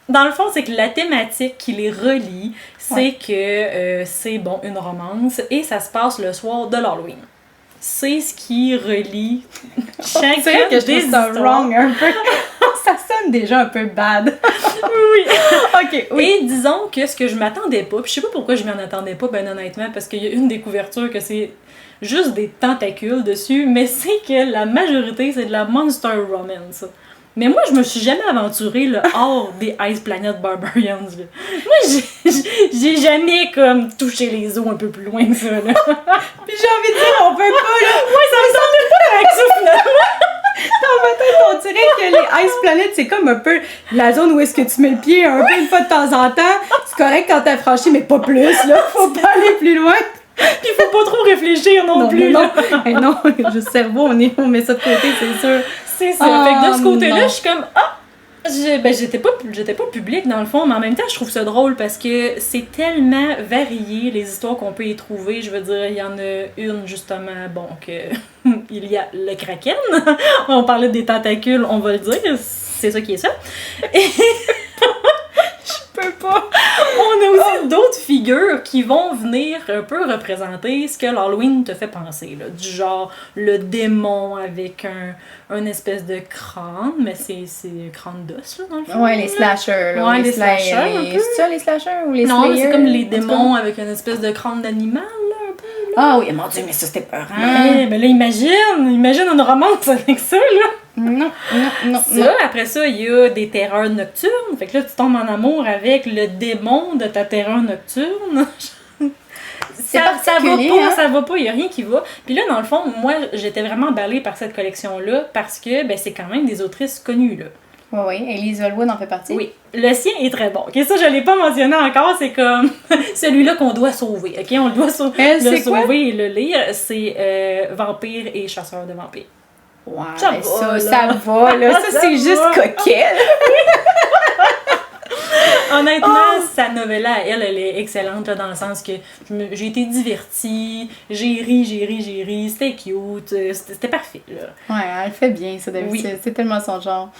Dans le fond, c'est que la thématique qui les relie, c'est que c'est, une romance et ça se passe le soir de l'Halloween. C'est ce qui relie chacun que des histoires. Wrong un peu. Ça sonne déjà un peu bad. Oui. OK, oui. Et disons que ce que je m'attendais pas, puis je sais pas pourquoi je m'en attendais pas, ben honnêtement, parce qu'il y a une des couvertures que c'est juste des tentacules dessus, mais c'est que la majorité, c'est de la Monster Romance. Mais moi, je me suis jamais aventurée là, hors des Ice Planet Barbarians. Là. Moi, j'ai jamais comme touché les eaux un peu plus loin que ça. Là. Puis j'ai envie de dire, on peut pas, là. Ouais, ça me semblait pas avec ça, finalement. Dans ma tête, on dirait que les Ice Planet, c'est comme un peu la zone où est-ce que tu mets le pied un peu une fois de temps en temps. C'est correct quand t'as franchi, mais pas plus, là. Faut pas aller plus loin. Puis faut pas trop réfléchir non plus. Non, non, le cerveau, on met ça de côté, c'est sûr. C'est ça. Fait que de ce côté-là, je suis comme, j'étais pas publique dans le fond, mais en même temps, je trouve ça drôle parce que c'est tellement varié les histoires qu'on peut y trouver. Je veux dire, il y en a une justement, bon, que il y a le Kraken. On parlait des tentacules, on va le dire. C'est ça qui est ça. Et je peux pas. On a aussi d'autres figures qui vont venir un peu représenter ce que l'Halloween te fait penser, là. Du genre le démon avec un espèce de crâne, mais c'est un crâne d'os, là, dans le fond. Ouais, les slashers, là. Ouais, les slashers, un peu. C'est ça, les slashers ou les non, slayers? c'est comme les démons avec une espèce de crâne d'animal, là, un peu. Là. Ah oui, mon Dieu, mais ça, c'était peurant. Ouais, ben là, imagine une romance avec ça, là. Non. Ça, après ça, il y a des terreurs nocturnes. Fait que là, tu tombes en amour avec le démon de ta terreur nocturne. Ça va pas, il y a rien qui va. Puis là, dans le fond, moi, j'étais vraiment emballée par cette collection-là parce que ben, c'est quand même des autrices connues, là. Oui, Elise Holwood en fait partie. Oui, le sien est très bon. Ok, ça, je l'ai pas mentionné encore, c'est comme celui-là qu'on doit sauver. Ok, on le doit sauver et le lire. C'est Vampire et Chasseur de vampires. Ouais, ça va, là. Ça, c'est juste coquette. Honnêtement, sa novella, elle est excellente, là, dans le sens que j'ai été divertie, j'ai ri, c'était cute, c'était parfait, là. Ouais, elle fait bien, ça, d'habitude. Oui. C'est tellement son genre.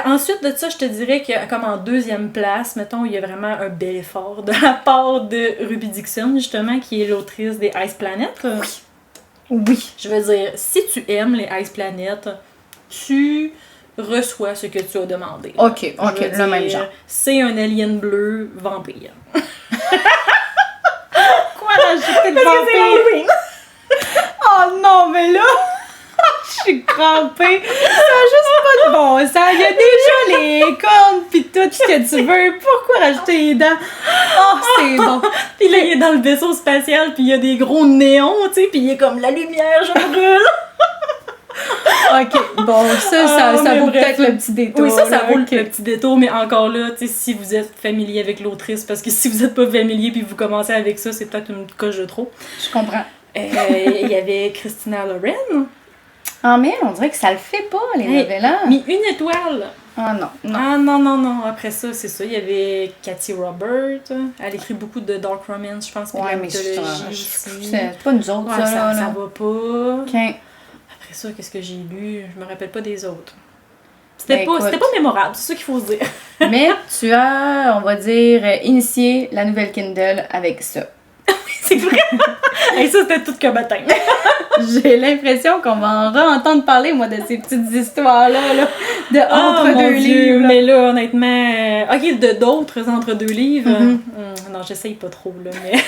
Ensuite de ça, je te dirais que, comme en deuxième place, mettons, il y a vraiment un bel effort de la part de Ruby Dixon, justement, qui est l'autrice des Ice Planet. Oui. Je veux dire, si tu aimes les Ice Planet, tu reçois ce que tu as demandé. Ok, le même genre. C'est un alien bleu vampire. Quoi, rajouter de vampire? Oh non, mais là, je suis crampée. Ça a juste pas de bon sens. Il y a déjà les cornes pis tout ce que tu veux. Pourquoi rajouter les dents? Oh, c'est bon. Puis là, il est dans le vaisseau spatial pis il y a des gros néons, tu sais, pis il est comme la lumière, je brûle. Ok, bon, ça vaut peut-être le petit détour. Oui, ça vaut le petit détour, mais encore là, tu sais, si vous êtes familier avec l'autrice, parce que si vous êtes pas familier puis vous commencez avec ça, c'est peut-être une coche de trop. Je comprends. Il y avait Christina Loren. Ah, mais on dirait que ça le fait pas, les novellas. Mais une étoile. Ah non. Ah non. Après ça, c'est ça. Il y avait Cathy Robert. Elle écrit beaucoup de dark romance, je pense. Ouais, mais c'est pas nous autres, ouais, ça va pas. OK. Après ça, qu'est-ce que j'ai lu? Je me rappelle pas des autres. C'était pas mémorable, c'est ça qu'il faut se dire. Mais tu as, on va dire, initié la nouvelle Kindle avec ça. C'est vrai! Et ça, c'était tout que matin. J'ai l'impression qu'on va en re-entendre parler, moi, de ces petites histoires-là, là, de entre-deux livres. Là. Mais là, honnêtement, ok, de d'autres entre-deux livres. Non, j'essaye pas trop, là, mais...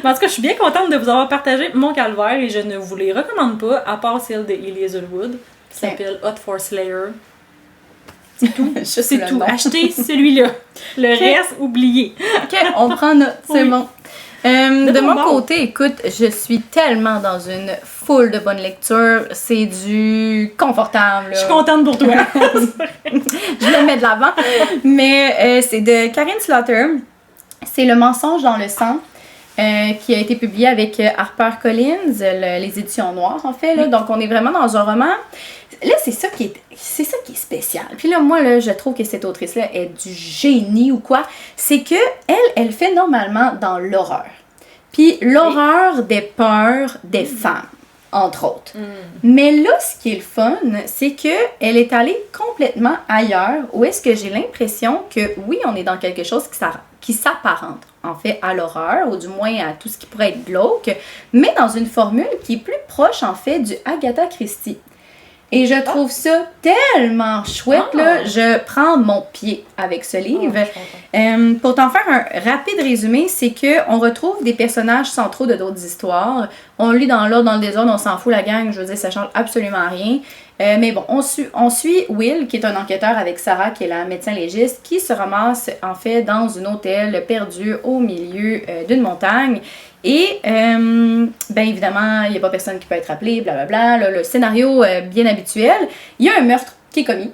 Mais en tout cas, je suis bien contente de vous avoir partagé mon calvaire et je ne vous les recommande pas, à part celle de Elise Holwood, qui s'appelle Hot for Slayer. C'est tout. C'est tout. Achetez celui-là. Le reste, oubliez. OK, on prend note. C'est bon. De mon côté, écoute, je suis tellement dans une foule de bonne lecture. C'est du confortable. Là. Je suis contente pour toi. Je le mets de l'avant. Mais c'est de Karin Slaughter. C'est Le mensonge dans le sang. Qui a été publié avec HarperCollins, les éditions noires en fait. Là. Donc on est vraiment dans un roman. Là, c'est ça qui est spécial. Puis là, moi, là, je trouve que cette autrice-là est du génie ou quoi. C'est que elle fait normalement dans l'horreur. Puis l'horreur des peurs des femmes, entre autres. Mais là, ce qui est le fun, c'est qu'elle est allée complètement ailleurs, où est-ce que j'ai l'impression que, oui, on est dans quelque chose qui s'apparente, en fait, à l'horreur, ou du moins à tout ce qui pourrait être glauque, mais dans une formule qui est plus proche, en fait, du Agatha Christie. Et je trouve ça tellement chouette, là. Je prends mon pied avec ce livre. Pour t'en faire un rapide résumé, c'est qu'on retrouve des personnages centraux de d'autres histoires. On lit dans l'ordre, dans le désordre, on s'en fout la gang, je veux dire, ça change absolument rien. Mais bon, on suit Will, qui est un enquêteur avec Sarah, qui est la médecin légiste, qui se ramasse en fait dans un hôtel perdu au milieu d'une montagne. Et, bien évidemment, il n'y a pas personne qui peut être appelé, blablabla. Là, le scénario bien habituel. Il y a un meurtre qui est commis.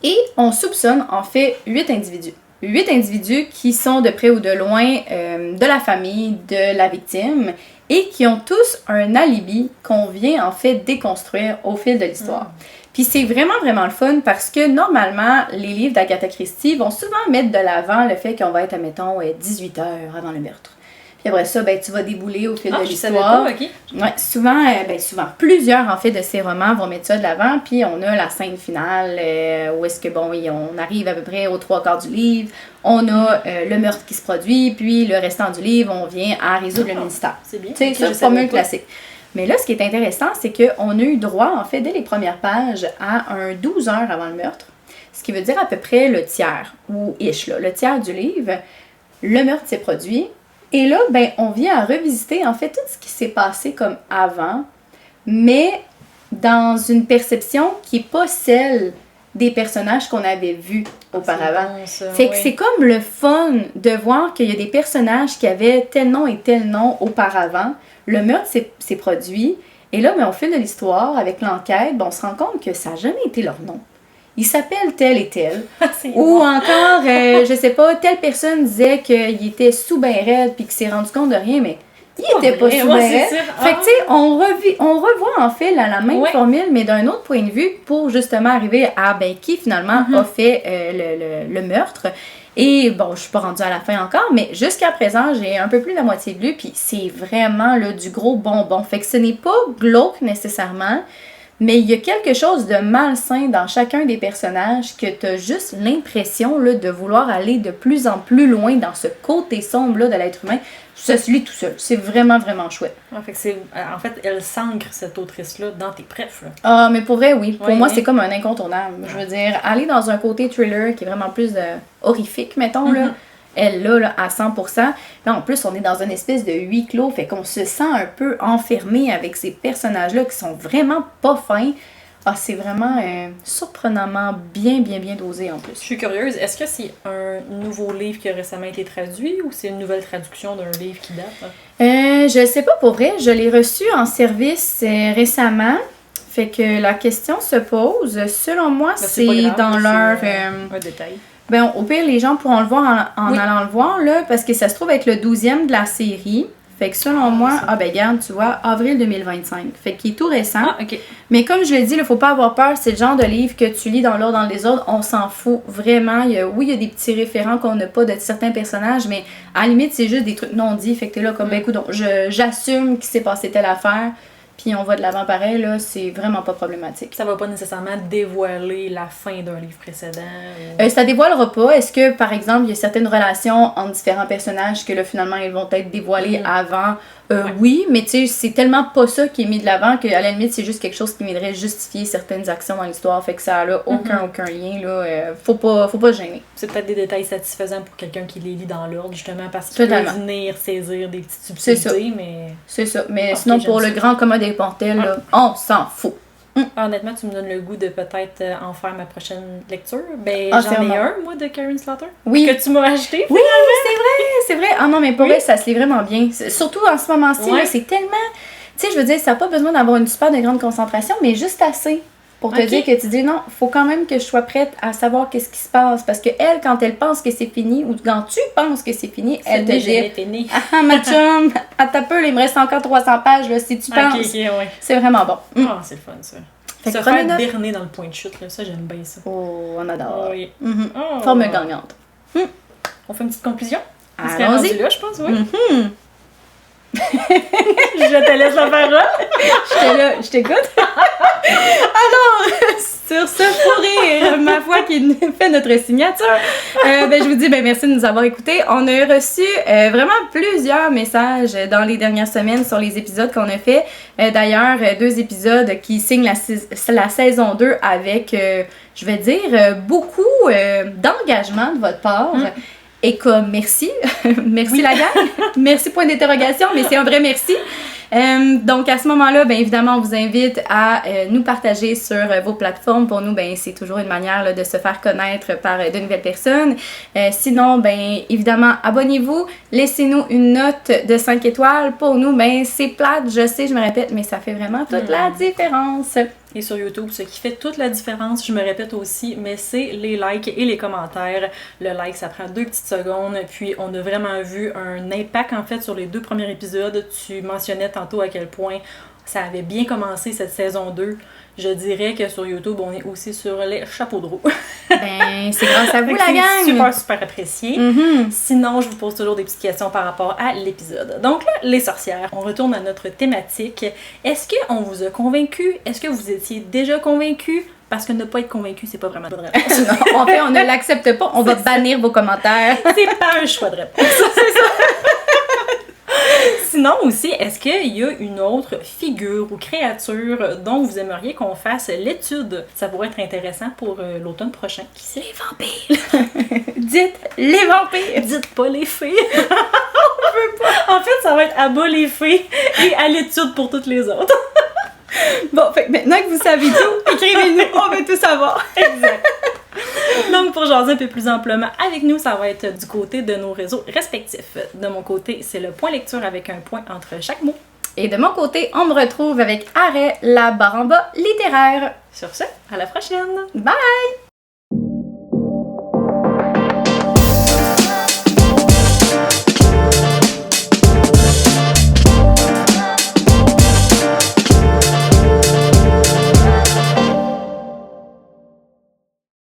Et on soupçonne, en fait, 8 individus. 8 individus qui sont de près ou de loin de la famille de la victime et qui ont tous un alibi qu'on vient, en fait, déconstruire au fil de l'histoire. Puis c'est vraiment, vraiment le fun parce que, normalement, les livres d'Agatha Christie vont souvent mettre de l'avant le fait qu'on va être, admettons, 18 heures avant le meurtre. Puis après ça, ben, tu vas débouler au fil de l'histoire. Pas, okay. Ouais, souvent, plusieurs en fait de ces romans vont mettre ça de l'avant. Puis on a la scène finale où est-ce que, bon, on arrive à peu près aux 3/4 du livre. On a le meurtre qui se produit. Puis le restant du livre, on vient à résoudre le mystère. C'est bien. C'est ça, formule classique. Mais là, ce qui est intéressant, c'est qu'on a eu droit, en fait, dès les premières pages, à un 12 heures avant le meurtre. Ce qui veut dire à peu près le tiers, ou ish, là, le tiers du livre. Le meurtre s'est produit. Et là, ben, on vient à revisiter, en fait, tout ce qui s'est passé comme avant, mais dans une perception qui n'est pas celle des personnages qu'on avait vus auparavant. Bon, ça, fait que c'est comme le fun de voir qu'il y a des personnages qui avaient tel nom et tel nom auparavant. Le meurtre s'est produit, et là, ben, au fil de l'histoire, avec l'enquête, ben, on se rend compte que ça n'a jamais été leur nom. Il s'appelle tel et tel. Ou bon. Encore, je sais pas, telle personne disait qu'il était sous ben raide puis qu'il s'est rendu compte de rien, mais il était pas sous ben raide. Fait que, tu sais, on revoit en fait la même formule, mais d'un autre point de vue pour justement arriver à ben, qui finalement a fait le meurtre. Et bon, je suis pas rendue à la fin encore, mais jusqu'à présent, j'ai un peu plus de la moitié lu, puis c'est vraiment là, du gros bonbon. Fait que ce n'est pas glauque nécessairement. Mais il y a quelque chose de malsain dans chacun des personnages que tu as juste l'impression là, de vouloir aller de plus en plus loin dans ce côté sombre là, de l'être humain. Ça se lit tout seul. C'est vraiment, vraiment chouette. En fait, elle s'ancre, cette autrice-là, dans tes prefs. Là. Ah, mais pour vrai, oui. Pour moi, c'est comme un incontournable. Je veux dire, aller dans un côté thriller qui est vraiment plus horrifique, mettons, là. Elle là, à 100%. Là, en plus, on est dans une espèce de huis clos, fait qu'on se sent un peu enfermé avec ces personnages-là qui sont vraiment pas fins. Ah, c'est vraiment surprenamment bien dosé en plus. Je suis curieuse, est-ce que c'est un nouveau livre qui a récemment été traduit ou c'est une nouvelle traduction d'un livre qui date? Je sais pas pour vrai. Je l'ai reçu en service récemment. Fait que la question se pose. Selon moi, c'est grave, dans leur... un détail. Ben, au pire, les gens pourront le voir en allant le voir, là, parce que ça se trouve être le 12e de la série. Fait que selon moi, regarde, tu vois, avril 2025. Fait qu'il est tout récent. Ah, OK. Mais comme je l'ai dit, il ne faut pas avoir peur. C'est le genre de livre que tu lis dans l'ordre, dans le désordre. On s'en fout vraiment. Il y a des petits référents qu'on n'a pas de certains personnages, mais à la limite, c'est juste des trucs non dits. Fait que t'es là comme, ben écoute, j'assume qu'il s'est passé telle affaire. Puis on va de l'avant pareil, là, c'est vraiment pas problématique. Ça va pas nécessairement dévoiler la fin d'un livre précédent? Ça dévoilera pas. Est-ce que, par exemple, il y a certaines relations entre différents personnages que là, finalement, ils vont être dévoilés avant? Oui, mais tu sais, c'est tellement pas ça qui est mis de l'avant qu'à la limite, c'est juste quelque chose qui viendrait justifier certaines actions dans l'histoire. Fait que ça a aucun lien, là. Faut pas se gêner. C'est peut-être des détails satisfaisants pour quelqu'un qui les lit dans l'ordre, justement, parce qu'il peut venir saisir des petites subtilités, mais... C'est ça. Mais sinon, pour le grand commun des mortels, là, on s'en fout. Honnêtement, tu me donnes le goût de peut-être en faire ma prochaine lecture. Ben, j'en ai un, moi, de Karen Slaughter. Oui. Que tu m'as acheté. Oui, c'est vrai. Ah non, mais pour vrai, ça se lit vraiment bien. Surtout en ce moment-ci, là, c'est tellement... Tu sais, je veux dire, ça n'a pas besoin d'avoir une super de grande concentration, mais juste assez pour te dire que tu dis non, faut quand même que je sois prête à savoir qu'est-ce qui se passe. Parce que elle, quand elle pense que c'est fini, ou quand tu penses que c'est fini, elle te dit ah, ma chum, à ta peur, il me reste encore 300 pages, là, si tu penses. C'est vraiment bon. Ah, c'est le fun, ça. Se faire berner dans le point de chute, là, ça, j'aime bien ça. Oh, on adore. Oui. Formule gagnante. On fait une petite conclusion? Allons-y. Là, je pense, oui. Je te laisse la parole. J'étais là, je t'écoute. Alors, sur ce fou rire, ma foi, qui fait notre signature, je vous dis merci de nous avoir écoutés. On a reçu vraiment plusieurs messages dans les dernières semaines sur les épisodes qu'on a fait. D'ailleurs, 2 épisodes qui signent la saison 2 avec, je vais dire, beaucoup d'engagement de votre part. Et comme merci, merci la gang, merci point d'interrogation, mais c'est un vrai merci. Donc à ce moment-là, évidemment, on vous invite à nous partager sur vos plateformes. Pour nous, c'est toujours une manière là, de se faire connaître par de nouvelles personnes. Sinon, évidemment, abonnez-vous, laissez-nous une note de 5 étoiles. Pour nous, c'est plate, je sais, je me répète, mais ça fait vraiment toute la différence. Et sur YouTube, ce qui fait toute la différence, je me répète aussi, mais c'est les likes et les commentaires. Le like, ça prend 2 petites secondes, puis on a vraiment vu un impact en fait sur les 2 premiers épisodes. Tu mentionnais tantôt à quel point ça avait bien commencé cette saison 2. Je dirais que sur YouTube, on est aussi sur les chapeaux de roue. C'est grâce à vous, la gang! C'est super apprécié. Sinon, je vous pose toujours des petites questions par rapport à l'épisode. Donc là, les sorcières. On retourne à notre thématique. Est-ce qu'on vous a convaincu? Est-ce que vous étiez déjà convaincu? Parce que ne pas être convaincu, c'est pas vraiment de réponse. Non, en fait, on ne l'accepte pas. On va bannir vos commentaires. C'est pas un choix de réponse. C'est ça. Sinon aussi, est-ce qu'il y a une autre figure ou créature dont vous aimeriez qu'on fasse l'étude? Ça pourrait être intéressant pour l'automne prochain. Qui c'est? Les vampires! Dites les vampires! Dites pas les fées! On veut pas! En fait, ça va être à bas les fées et à l'étude pour toutes les autres. Bon, fait que maintenant que vous savez tout, écrivez-nous, on veut tout savoir. Exact. Donc, pour jaser un peu plus amplement avec nous, ça va être du côté de nos réseaux respectifs. De mon côté, c'est le point lecture avec un point entre chaque mot. Et de mon côté, on me retrouve avec arrêt la barre en bas littéraire. Sur ce, à la prochaine! Bye!